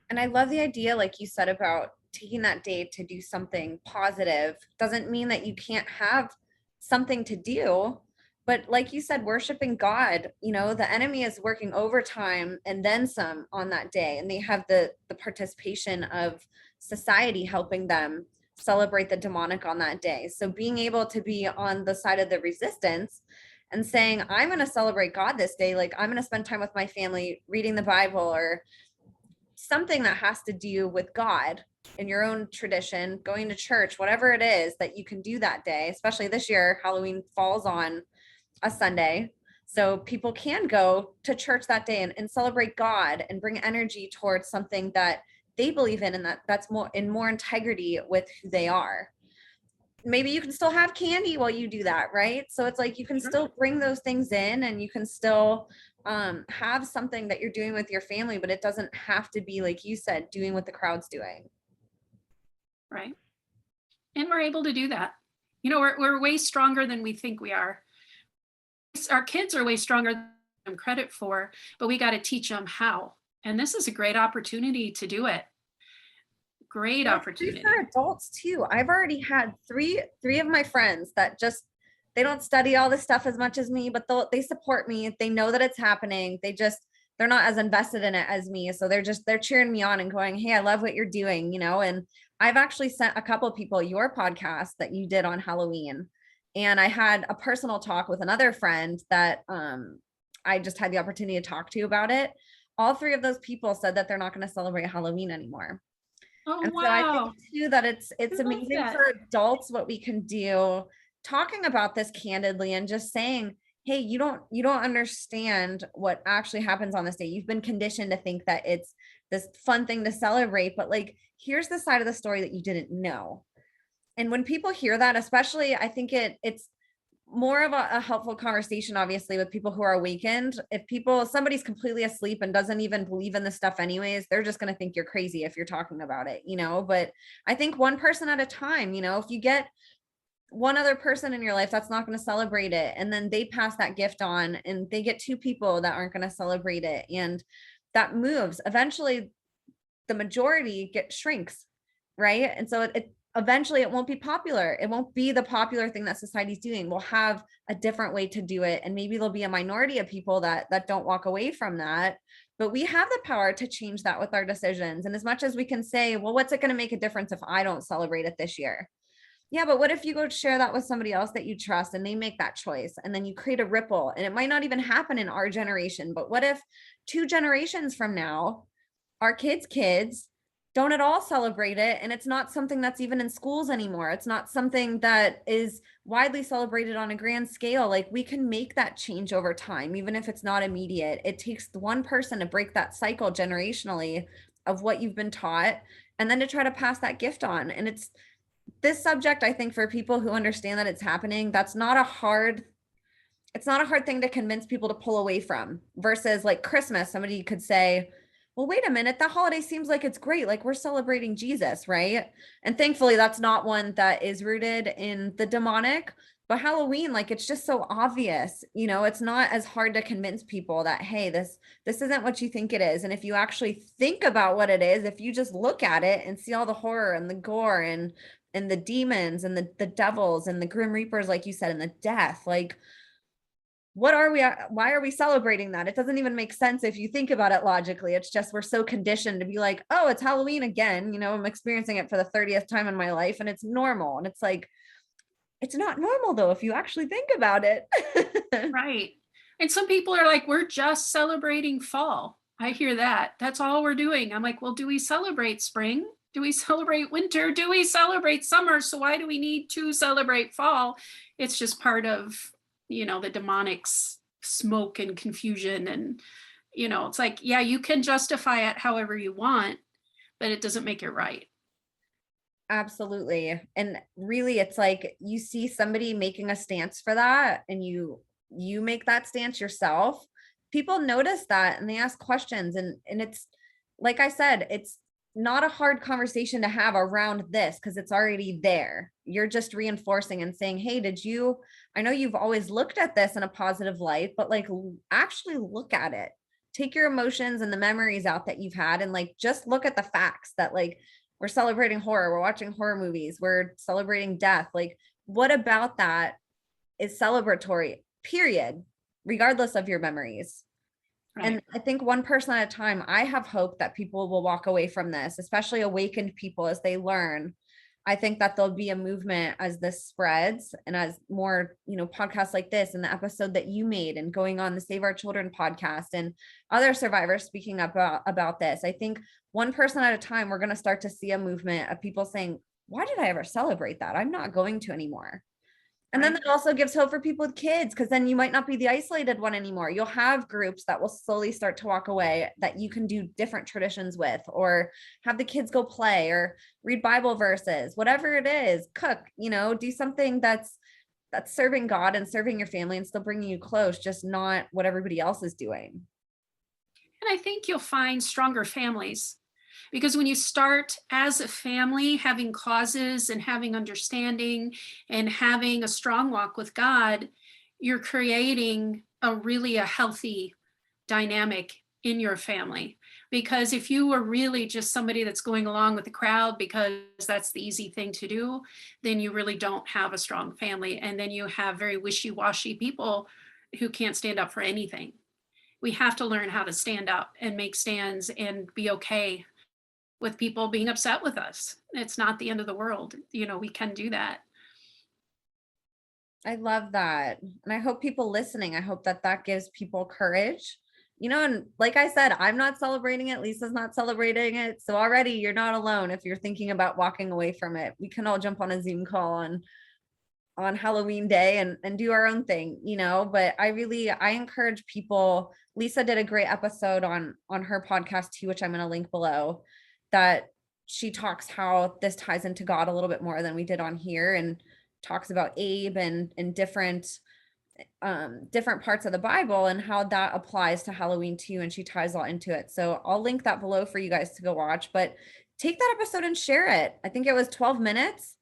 And I love the idea, like you said, about taking that day to do something positive. Doesn't mean that you can't have something to do, but like you said, worshiping God, the enemy is working overtime and then some on that day. And they have the participation of society helping them celebrate the demonic on that day. So being able to be on the side of the resistance and saying, I'm going to celebrate God this day. Like, I'm going to spend time with my family, reading the Bible, or something that has to do with God in your own tradition, going to church, whatever it is that you can do that day. Especially this year, Halloween falls on a Sunday. So people can go to church that day and celebrate God and bring energy towards something that they believe in, and that's more integrity with who they are. Maybe you can still have candy while you do that, right? So it's like you can still bring those things in, and you can still have something that you're doing with your family, but it doesn't have to be, like you said, doing what the crowd's doing. Right. And we're able to do that. We're way stronger than we think we are. Our kids are way stronger than them credit for, but we got to teach them how. And this is a great opportunity to do it. Great opportunity for adults too. I've already had three of my friends that they don't study all this stuff as much as me, but they support me. They know that it's happening. They're not as invested in it as me. So they're cheering me on and going, hey, I love what you're doing, and I've actually sent a couple of people your podcast that you did on Halloween. And I had a personal talk with another friend that I just had the opportunity to talk to about it. All three of those people said that they're not going to celebrate Halloween anymore. Oh, and wow. so I think too that it's amazing for adults what we can do, talking about this candidly and just saying, hey, you don't understand what actually happens on this day. You've been conditioned to think that it's this fun thing to celebrate, but like, here's the side of the story that you didn't know. And when people hear that, especially, I think it's more of a helpful conversation, obviously, with people who are awakened. If somebody's completely asleep and doesn't even believe in this stuff anyways, they're just going to think you're crazy if you're talking about it, but I think one person at a time, if you get one other person in your life that's not going to celebrate it, and then they pass that gift on, and they get two people that aren't going to celebrate it, and that moves, eventually the majority shrinks, right? And so eventually it won't be popular. It won't be the popular thing that society's doing. We'll have a different way to do it. And maybe there'll be a minority of people that don't walk away from that, but we have the power to change that with our decisions. And as much as we can say, well, what's it going to make a difference if I don't celebrate it this year? Yeah, but what if you go share that with somebody else that you trust and they make that choice, and then you create a ripple, and it might not even happen in our generation, but what if 2 generations from now, our kids don't at all celebrate it, and it's not something that's even in schools anymore. It's not something that is widely celebrated on a grand scale. Like, we can make that change over time, even if it's not immediate. It takes one person to break that cycle generationally of what you've been taught, and then to try to pass that gift on. And it's this subject, I think, for people who understand that it's happening, it's not a hard thing to convince people to pull away from, versus like Christmas. Somebody could say, well, wait a minute, that holiday seems like it's great. Like, we're celebrating Jesus, right? And thankfully, that's not one that is rooted in the demonic, But Halloween, like, it's just so obvious, you know, it's not as hard to convince people that, hey, this isn't what you think it is. And if you actually think about what it is, if you just look at it and see all the horror and the gore and the demons and the devils and the grim reapers, like you said, and the death, like, what are we, why are we celebrating that? It doesn't even make sense if you think about it logically. It's just we're so conditioned to be like, oh, it's Halloween again, you know, I'm experiencing it for the 30th time in my life and it's normal. And it's like, it's not normal though, if you actually think about it. Right. And some people are like, we're just celebrating fall. I hear that. That's all we're doing. I'm like, well, do we celebrate spring? Do we celebrate winter? Do we celebrate summer? So why do we need to celebrate fall? It's just part of, the demonic smoke and confusion. And, it's like, yeah, you can justify it however you want, but it doesn't make it right. Absolutely. And really, it's like you see somebody making a stance for that and you make that stance yourself. People notice that and they ask questions, and it's like I said, it's not a hard conversation to have around this because it's already there. You're just reinforcing and saying, hey, I know you've always looked at this in a positive light, but like actually look at it. Take your emotions and the memories out that you've had and like just look at the facts that like we're celebrating horror, we're watching horror movies, we're celebrating death. Like, what about that is celebratory, period, regardless of your memories? Right. And I think one person at a time, I have hope that people will walk away from this, especially awakened people as they learn. I think that there'll be a movement as this spreads and as more, podcasts like this and the episode that you made and going on the Save Our Children podcast and other survivors speaking about this. I think one person at a time, we're going to start to see a movement of people saying, why did I ever celebrate that? I'm not going to anymore. And then that also gives hope for people with kids, because then you might not be the isolated one anymore. You'll have groups that will slowly start to walk away that you can do different traditions with, or have the kids go play or read Bible verses, whatever it is, cook, do something that's serving God and serving your family and still bringing you close, just not what everybody else is doing. And I think you'll find stronger families. Because when you start as a family having causes and having understanding and having a strong walk with God, you're creating a healthy dynamic in your family. Because if you were really just somebody that's going along with the crowd because that's the easy thing to do, then you really don't have a strong family. And then you have very wishy-washy people who can't stand up for anything. We have to learn how to stand up and make stands and be okay with people being upset with us. It's not the end of the world. We can do that. I love that. And I hope people listening, I hope that gives people courage, and like I said, I'm not celebrating it. Lisa's not celebrating it. So already you're not alone. If you're thinking about walking away from it, we can all jump on a Zoom call on Halloween day and do our own thing, but I encourage people. Lisa did a great episode on her podcast too, which I'm going to link below, that she talks how this ties into God a little bit more than we did on here, and talks about Abe and different parts of the Bible and how that applies to Halloween too. And she ties all into it. So I'll link that below for you guys to go watch, but take that episode and share it. I think it was 12 minutes.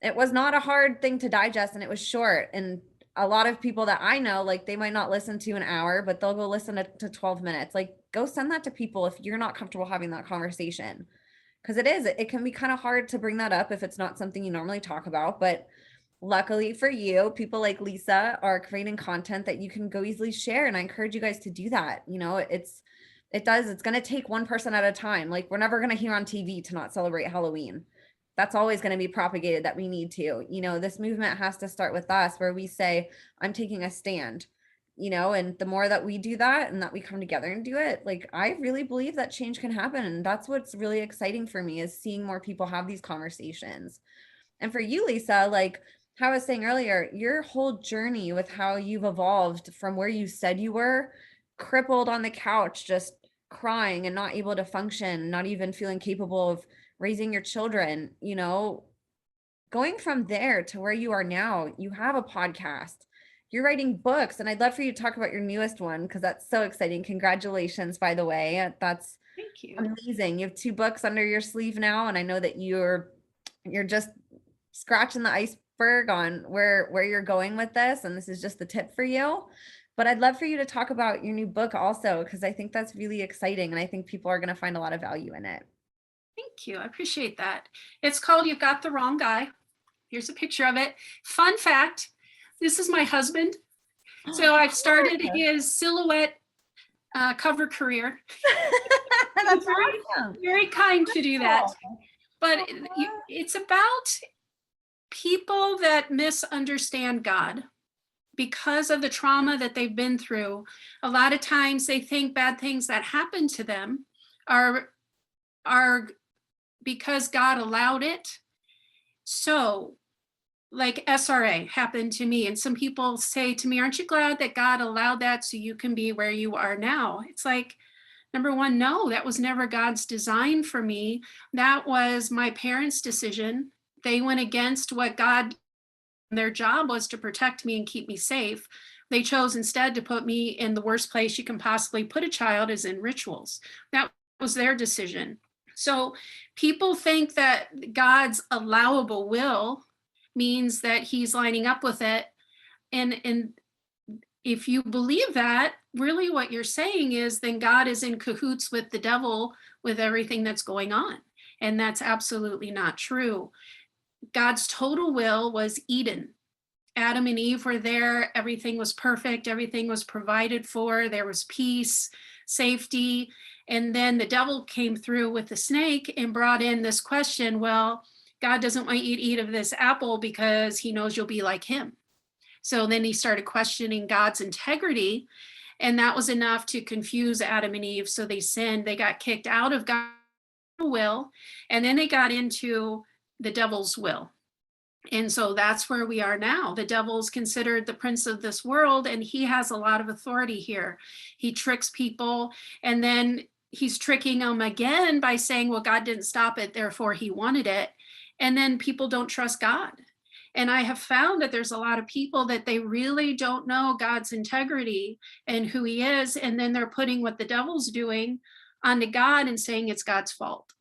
It was not a hard thing to digest and it was short. And a lot of people that I know, like they might not listen to an hour, but they'll go listen to 12 minutes. Like go send that to people if you're not comfortable having that conversation. Because it can be kind of hard to bring that up if it's not something you normally talk about. But luckily for you, people like Lisa are creating content that you can go easily share. And I encourage you guys to do that. It's going to take one person at a time. Like we're never going to hear on TV to not celebrate Halloween. That's always going to be propagated that we need to, this movement has to start with us where we say, I'm taking a stand, and the more that we do that and that we come together and do it, like, I really believe that change can happen. And that's what's really exciting for me is seeing more people have these conversations. And for you, Lisa, like how I was saying earlier, your whole journey with how you've evolved from where you said you were crippled on the couch, just crying and not able to function, not even feeling capable of raising your children, going from there to where you are now. You have a podcast, you're writing books, and I'd love for you to talk about your newest one because that's so exciting. Congratulations, by the way. That's Thank you. Amazing. You have 2 books under your sleeve now, and I know that you're just scratching the iceberg on where you're going with this, and this is just the tip for you. But I'd love for you to talk about your new book also, because I think that's really exciting, and I think people are going to find a lot of value in it. Thank you. I appreciate that. It's called You've Got the Wrong Guy. Here's a picture of it. Fun fact, this is my husband. So I've started his silhouette cover career. That's very kind to do that. But it's about people that misunderstand God because of the trauma that they've been through. A lot of times they think bad things that happen to them are because God allowed it. So like SRA happened to me, and some people say to me, aren't you glad that God allowed that so you can be where you are now? It's like, number one, no, that was never God's design for me. That was my parents' decision. They went against what God, their job was to protect me and keep me safe. They chose instead to put me in the worst place you can possibly put a child, is in rituals. That was their decision. So people think that God's allowable will means that he's lining up with it. And if you believe that, really what you're saying is then God is in cahoots with the devil with everything that's going on. And that's absolutely not true. God's total will was Eden. Adam and Eve were there. Everything was perfect. Everything was provided for. There was peace, safety. And then the devil came through with the snake and brought in this question, well, God doesn't want you to eat of this apple because he knows you'll be like him. So then he started questioning God's integrity, and that was enough to confuse Adam and Eve. So they sinned. They got kicked out of God's will, and then they got into the devil's will. And so that's where we are now. The devil's considered the prince of this world, and he has a lot of authority here. He tricks people, and then he's tricking them again by saying, well, God didn't stop it, therefore he wanted it. And then people don't trust God. And I have found that there's a lot of people that they really don't know God's integrity and who he is. And then they're putting what the devil's doing onto God and saying it's God's fault.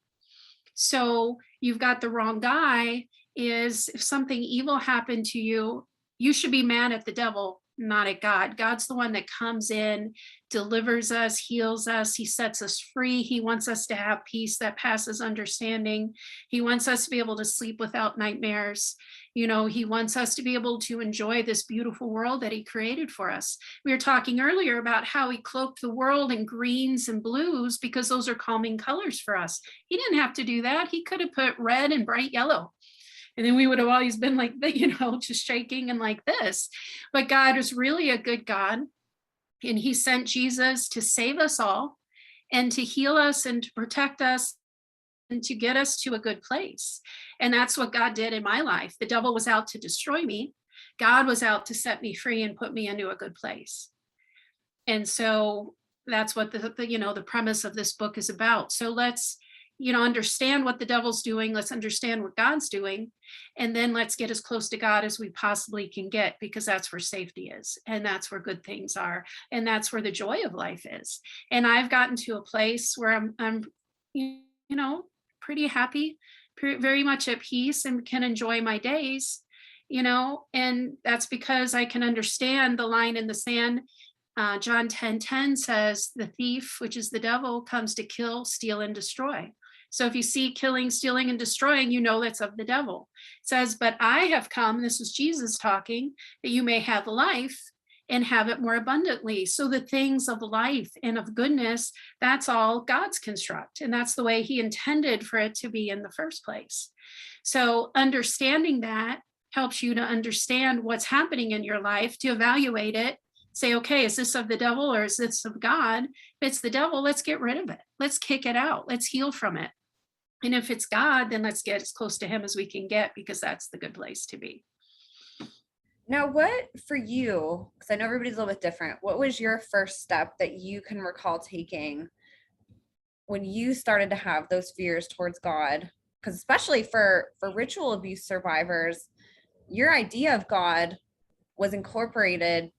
So you've got the wrong guy. Is if something evil happened to you, you should be mad at the devil, not at God. God's the one that comes in, delivers us, heals us. He sets us free. He wants us to have peace that passes understanding. He wants us to be able to sleep without nightmares. You know, he wants us to be able to enjoy this beautiful world that he created for us. We were talking earlier about how he cloaked the world in greens and blues because those are calming colors for us. He didn't have to do that. He could have put red and bright yellow. And then we would have always been like, just shaking and like this. But God is really a good God. And he sent Jesus to save us all and to heal us and to protect us and to get us to a good place. And that's what God did in my life. The devil was out to destroy me. God was out to set me free and put me into a good place. And so that's what the premise of this book is about. So let's understand what the devil's doing. Let's understand what God's doing. And then let's get as close to God as we possibly can get, because that's where safety is. And that's where good things are. And that's where the joy of life is. And I've gotten to a place where I'm pretty happy, very much at peace, and can enjoy my days, and that's because I can understand the line in the sand. John 10:10 says, the thief, which is the devil, comes to kill, steal, and destroy. So if you see killing, stealing, and destroying, that's of the devil. It says, but I have come, this is Jesus talking, that you may have life and have it more abundantly. So the things of life and of goodness, that's all God's construct. And that's the way he intended for it to be in the first place. So understanding that helps you to understand what's happening in your life, to evaluate it. Say, okay, is this of the devil or is this of God? If it's the devil, let's get rid of it. Let's kick it out. Let's heal from it. And if it's God, then let's get as close to him as we can get, because that's the good place to be. Now, what for you, because I know everybody's a little bit different, what was your first step that you can recall taking when you started to have those fears towards God? Because especially for ritual abuse survivors, your idea of God was incorporated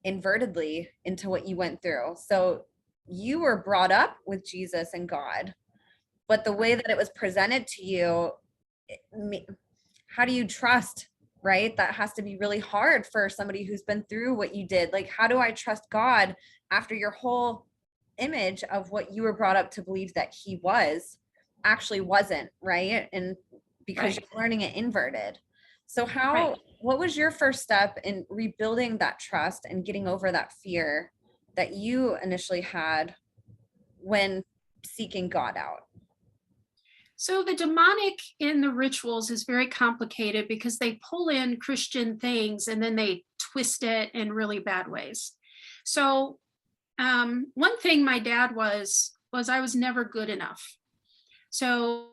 invertedly into what you went through. So you were brought up with Jesus and God, but the way that it was presented to you, how do you trust right? That has to be really hard for somebody who's been through what you did. Like, how do I trust God after your whole image of what you were brought up to believe that he was actually wasn't, right? And because Right. you're learning it inverted. So Right. what was your first step in rebuilding that trust and getting over that fear that you initially had when seeking God out? So the demonic in the rituals is very complicated because they pull in Christian things and then they twist it in really bad ways. So one thing my dad was I was never good enough. So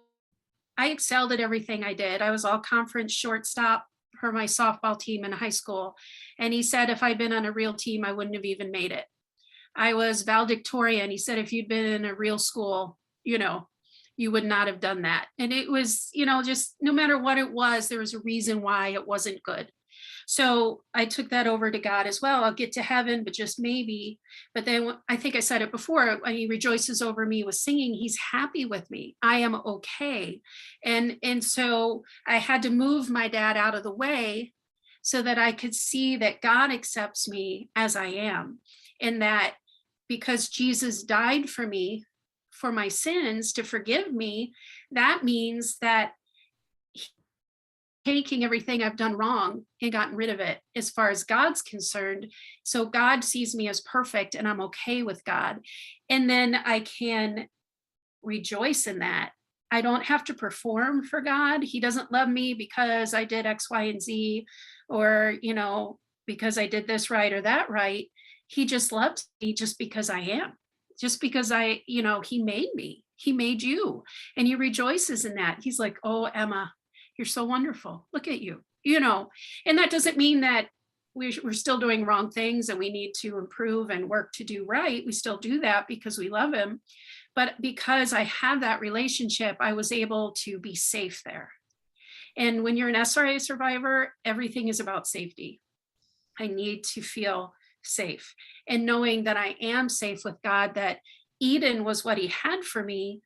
I excelled at everything I did. I was all conference shortstop for my softball team in high school. And he said if I'd been on a real team, I wouldn't have even made it. I was valedictorian. He said if you'd been in a real school, you would not have done that. And it was, just no matter what it was, there was a reason why it wasn't good. So I took that over to God as well. I'll get to heaven, but just maybe. But then I think I said it before, when he rejoices over me with singing, he's happy with me. I am okay. And so I had to move my dad out of the way so that I could see that God accepts me as I am. And that because Jesus died for me, for my sins, to forgive me, that means that taking everything I've done wrong and gotten rid of it as far as God's concerned. So God sees me as perfect and I'm okay with God. And then I can rejoice in that. I don't have to perform for God. He doesn't love me because I did X, Y, and Z, or, because I did this right or that right. He just loves me just because I am, just because he made me, he made you, and he rejoices in that. He's like, oh, Emma, you're so wonderful. Look at you, and that doesn't mean that we're still doing wrong things and we need to improve and work to do right. We still do that because we love him. But because I have that relationship, I was able to be safe there. And when you're an SRA survivor, everything is about safety. I need to feel safe. And knowing that I am safe with God, that Eden was what he had for me,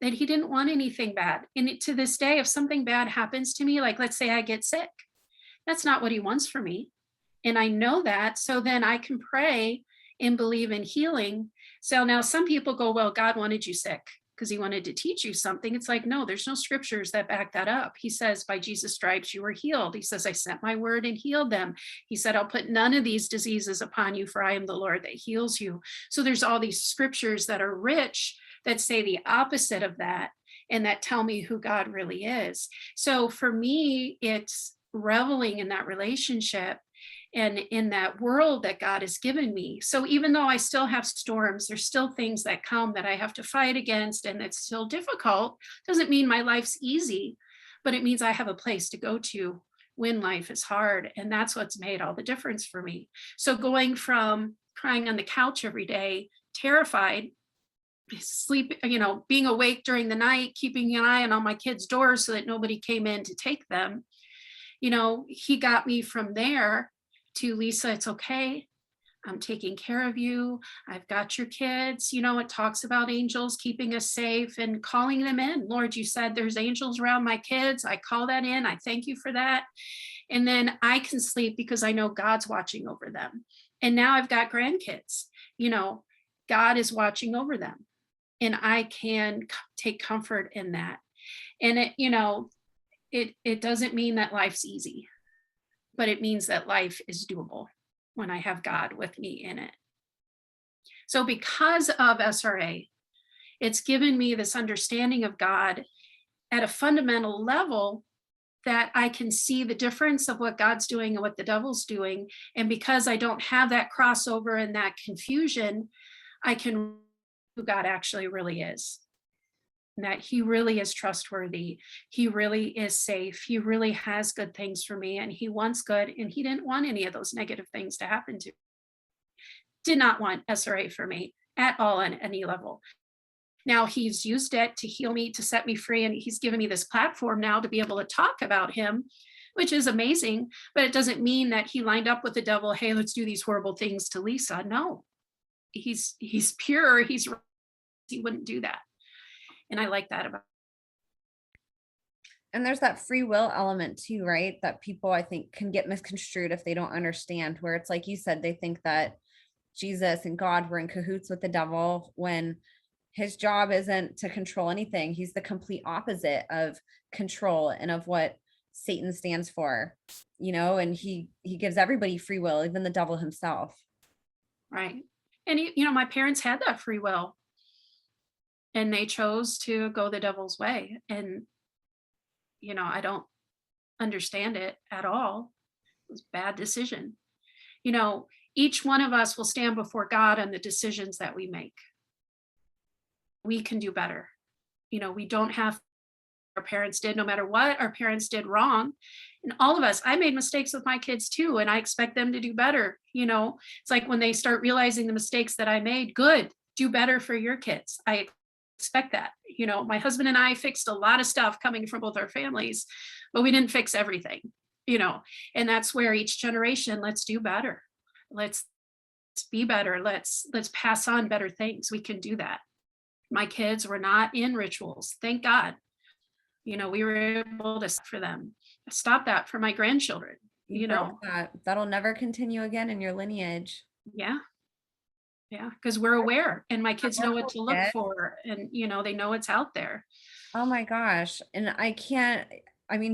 that he didn't want anything bad. And to this day, if something bad happens to me, like let's say I get sick, that's not what he wants for me. And I know that. So then I can pray and believe in healing. So now some people go, well, God wanted you sick because he wanted to teach you something. It's like, no, there's no scriptures that back that up. He says, by Jesus' stripes, you were healed. He says, I sent my word and healed them. He said, I'll put none of these diseases upon you, for I am the Lord that heals you. So there's all these scriptures that are rich that say the opposite of that and that tell me who God really is. So for me, it's reveling in that relationship and in that world that God has given me. So even though I still have storms, there's still things that come that I have to fight against, and it's still difficult. Doesn't mean my life's easy, but it means I have a place to go to when life is hard. And that's what's made all the difference for me. So going from crying on the couch every day, terrified, sleep, being awake during the night, keeping an eye on all my kids' doors so that nobody came in to take them, he got me from there to, Lisa, it's okay. I'm taking care of you. I've got your kids. It talks about angels keeping us safe and calling them in. Lord, you said there's angels around my kids. I call that in. I thank you for that. And then I can sleep because I know God's watching over them. And now I've got grandkids. God is watching over them. And I can take comfort in that. And it doesn't mean that life's easy, but it means that life is doable when I have God with me in it. So because of SRA, it's given me this understanding of God at a fundamental level that I can see the difference of what God's doing and what the devil's doing. And because I don't have that crossover and that confusion, I can who God actually really is. And that he really is trustworthy. He really is safe. He really has good things for me, and he wants good, and he didn't want any of those negative things to happen to me. Did not want SRA for me at all on any level. Now he's used it to heal me, to set me free, and he's given me this platform now to be able to talk about him, which is amazing, but it doesn't mean that he lined up with the devil, hey, let's do these horrible things to Lisa. No, he's pure, he wouldn't do that. And I like that about And there's that free will element too, right? That people, I think, can get misconstrued if they don't understand, where it's like you said, they think that Jesus and God were in cahoots with the devil when his job isn't to control anything. He's the complete opposite of control and of what Satan stands for, and he gives everybody free will, even the devil himself. Right. And my parents had that free will and they chose to go the devil's way. And, I don't understand it at all. It was a bad decision. Each one of us will stand before God on the decisions that we make. We can do better. We don't have our parents did, no matter what our parents did wrong. And all of us, I made mistakes with my kids too, and I expect them to do better. It's like when they start realizing the mistakes that I made, good, do better for your kids. I expect that. My husband and I fixed a lot of stuff coming from both our families, but we didn't fix everything, and that's where each generation, let's do better. Let's be better. Let's pass on better things. We can do that. My kids were not in rituals. Thank God. We were able to for them. Stop that for my grandchildren. That'll never continue again in your lineage. Yeah. Yeah. Because we're aware and my kids know what to look for and, they know it's out there. Oh my gosh. And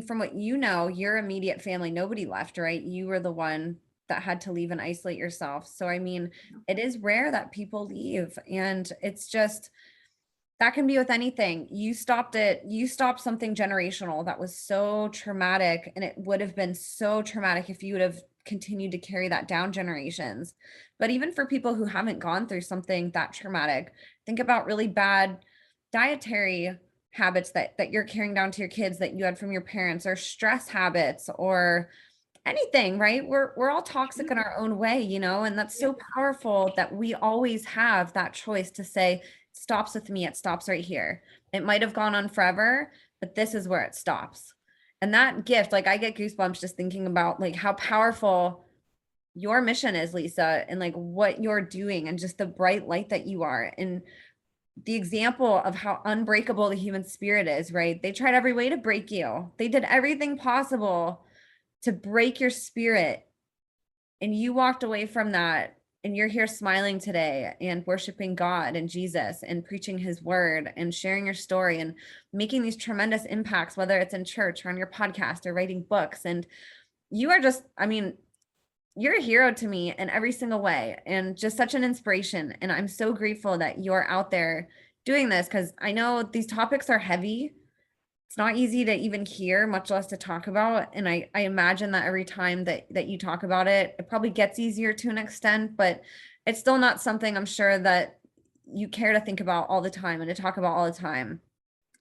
from what your immediate family, nobody left, right? You were the one that had to leave and isolate yourself. So, it is rare that people leave, and it's just, that can be with anything. You stopped something generational that was so traumatic, and it would have been so traumatic if you would have continued to carry that down generations. But even for people who haven't gone through something that traumatic, think about really bad dietary habits that you're carrying down to your kids that you had from your parents, or stress habits, or anything, right? We're all toxic in our own way, and that's so powerful that we always have that choice to say, it stops with me. It stops right here. It might have gone on forever, but this is where it stops. And that gift, like, I get goosebumps just thinking about like how powerful your mission is, Lisa, and like what you're doing, and just the bright light that you are, and the example of how unbreakable the human spirit is, right? They tried every way to break you. They did everything possible to break your spirit, and you walked away from that, and you're here smiling today and worshiping God and Jesus and preaching his word and sharing your story and making these tremendous impacts, whether it's in church or on your podcast or writing books. And you are just, you're a hero to me in every single way, and just such an inspiration. And I'm so grateful that you're out there doing this, because I know these topics are heavy. It's not easy to even hear, much less to talk about. And I imagine that every time that you talk about it, it probably gets easier to an extent, but it's still not something I'm sure that you care to think about all the time and to talk about all the time.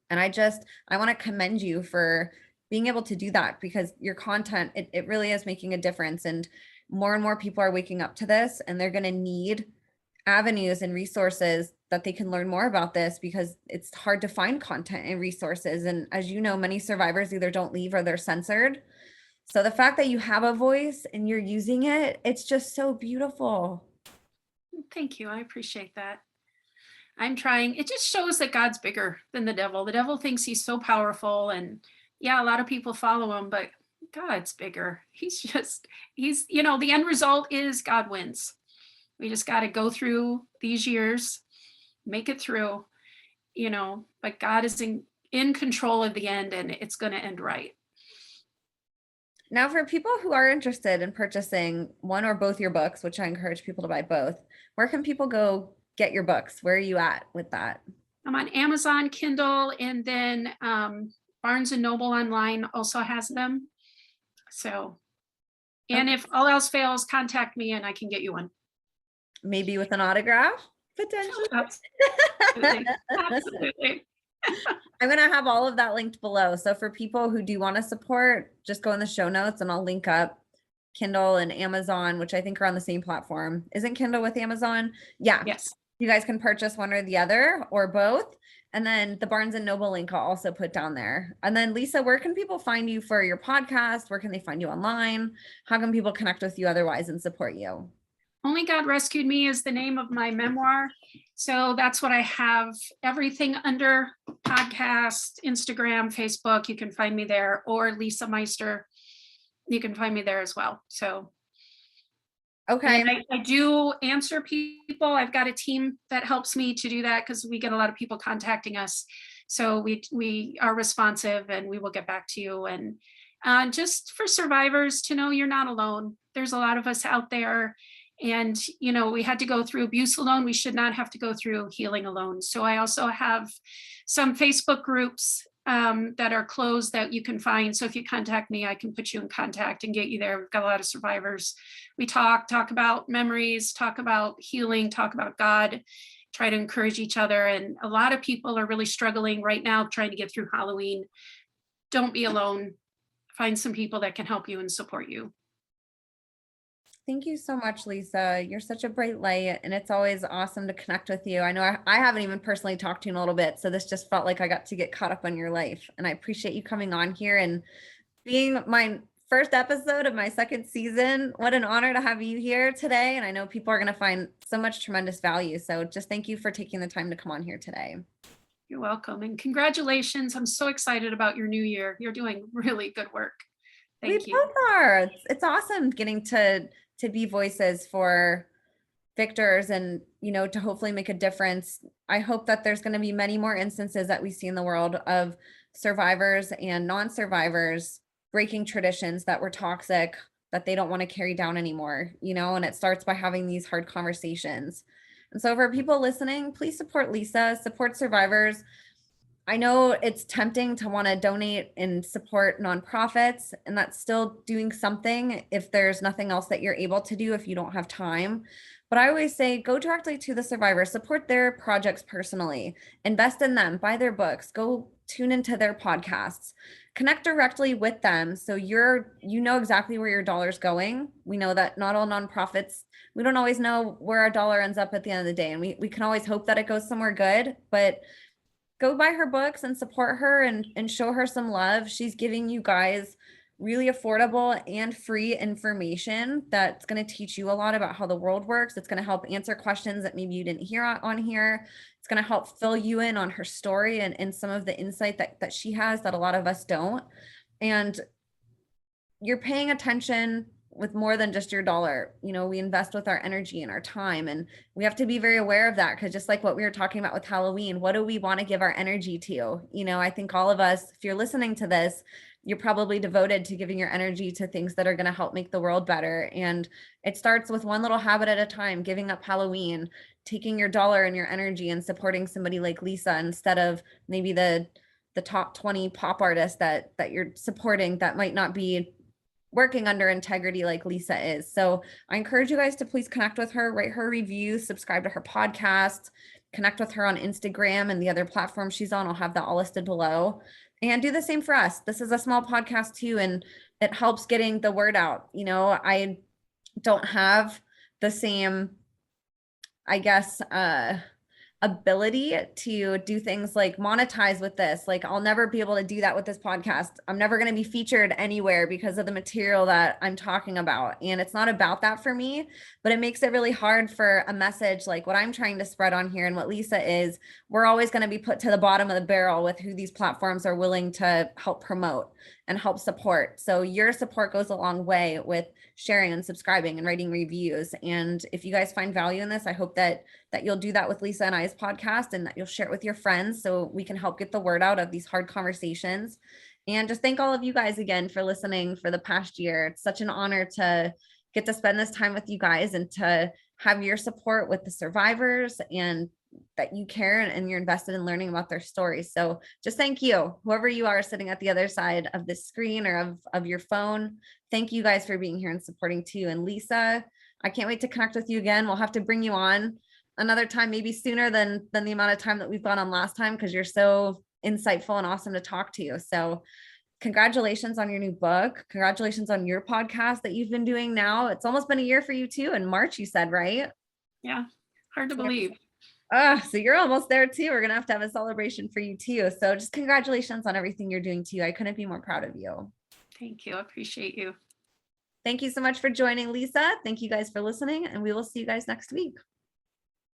And I want to commend you for being able to do that, because your content, it really is making a difference. And more people are waking up to this, and they're going to need avenues and resources that they can learn more about this, because it's hard to find content and resources. And as you know, many survivors either don't leave or they're censored. So the fact that you have a voice and you're using it, it's just so beautiful. Thank you. I appreciate that. I'm trying. It just shows that God's bigger than the devil. The devil thinks he's so powerful, and a lot of people follow him, but God's bigger. He's the end result is God wins. We just got to go through these years, make it through, but God is in control of the end, and it's going to end right. Now, for people who are interested in purchasing one or both your books, which I encourage people to buy both, where can people go get your books? Where are you at with that? I'm on Amazon, Kindle, and then Barnes and Noble online also has them. So, and if all else fails, contact me and I can get you one. Maybe with an autograph, potentially. Absolutely. I'm going to have all of that linked below. So for people who do want to support, just go in the show notes and I'll link up Kindle and Amazon, which I think are on the same platform. Isn't Kindle with Amazon? Yeah. Yes. You guys can purchase one or the other or both. And then the Barnes and Noble link I'll also put down there. And then Lisa, where can people find you for your podcast? Where can they find you online? How can people connect with you otherwise and support you? Only God Rescued Me is the name of my memoir. So that's what I have. Everything under podcast, Instagram, Facebook, you can find me there, or Lisa Meister, you can find me there as well. So, Okay. and I do answer people. I've got a team that helps me to do that because we get a lot of people contacting us. So we are responsive and we will get back to you. And just for survivors to know you're not alone. There's a lot of us out there. And, we had to go through abuse alone. We should not have to go through healing alone. So I also have some Facebook groups that are closed that you can find. So if you contact me, I can put you in contact and get you there. We've got a lot of survivors. We talk about memories, talk about healing, talk about God, try to encourage each other. And a lot of people are really struggling right now trying to get through Halloween. Don't be alone. Find some people that can help you and support you. Thank you so much, Lisa. You're such a bright light, and it's always awesome to connect with you. I know I haven't even personally talked to you in a little bit, so this just felt like I got to get caught up on your life. And I appreciate you coming on here and being my first episode of my second season. What an honor to have you here today. And I know people are going to find so much tremendous value. So just thank you for taking the time to come on here today. You're welcome. And congratulations. I'm so excited about your new year. You're doing really good work. Thank you. We both are. It's awesome getting to be voices for victors and, to hopefully make a difference. I hope that there's going to be many more instances that we see in the world of survivors and non-survivors breaking traditions that were toxic, that they don't want to carry down anymore, and it starts by having these hard conversations. And so for people listening, please support Lisa, support survivors. I know it's tempting to want to donate and support nonprofits, and that's still doing something if there's nothing else that you're able to do if you don't have time. But I always say go directly to the survivors, support their projects personally, invest in them, buy their books, go tune into their podcasts, connect directly with them. So you know exactly where your dollar's going. We know that not all nonprofits, we don't always know where our dollar ends up at the end of the day. And we can always hope that it goes somewhere good, but go buy her books and support her and show her some love. She's giving you guys really affordable and free information that's going to teach you a lot about how the world works. It's going to help answer questions that maybe you didn't hear on here. It's going to help fill you in on her story and some of the insight that she has that a lot of us don't. And you're paying attention with more than just your dollar. We invest with our energy and our time, and we have to be very aware of that, because just like what we were talking about with Halloween, what do we want to give our energy to? I think all of us, if you're listening to this, you're probably devoted to giving your energy to things that are going to help make the world better. And it starts with one little habit at a time, giving up Halloween, taking your dollar and your energy and supporting somebody like Lisa instead of maybe the top 20 pop artists that you're supporting that might not be working under integrity like Lisa is. So I encourage you guys to please connect with her, write her reviews, subscribe to her podcast, connect with her on Instagram and the other platforms she's on. I'll have that all listed below. And do the same for us. This is a small podcast too, and it helps getting the word out. I don't have the same, I guess, ability to do things like monetize with this. Like, I'll never be able to do that with this podcast. I'm never going to be featured anywhere because of the material that I'm talking about. And it's not about that for me, but it makes it really hard for a message like what I'm trying to spread on here and what Lisa is. We're always going to be put to the bottom of the barrel with who these platforms are willing to help promote and help support. So your support goes a long way with sharing and subscribing and writing reviews. And if you guys find value in this, I hope that you'll do that with Lisa and I's podcast, and that you'll share it with your friends so we can help get the word out of these hard conversations. And just thank all of you guys again for listening for the past year. It's such an honor to get to spend this time with you guys and to have your support with the survivors, and that you care and you're invested in learning about their stories. So just thank you, whoever you are sitting at the other side of the screen or of your phone. Thank you guys for being here and supporting too. And Lisa, I can't wait to connect with you again. We'll have to bring you on another time, maybe sooner than the amount of time that we've gone on last time, because you're so insightful and awesome to talk to. So congratulations on your new book. Congratulations on your podcast that you've been doing now. It's almost been a year for you too. In March, you said, right? Yeah. Hard to believe. So you're almost there too. We're going to have a celebration for you too. So just congratulations on everything you're doing too. I couldn't be more proud of you. Thank you. I appreciate you. Thank you so much for joining, Lisa. Thank you guys for listening, and we will see you guys next week.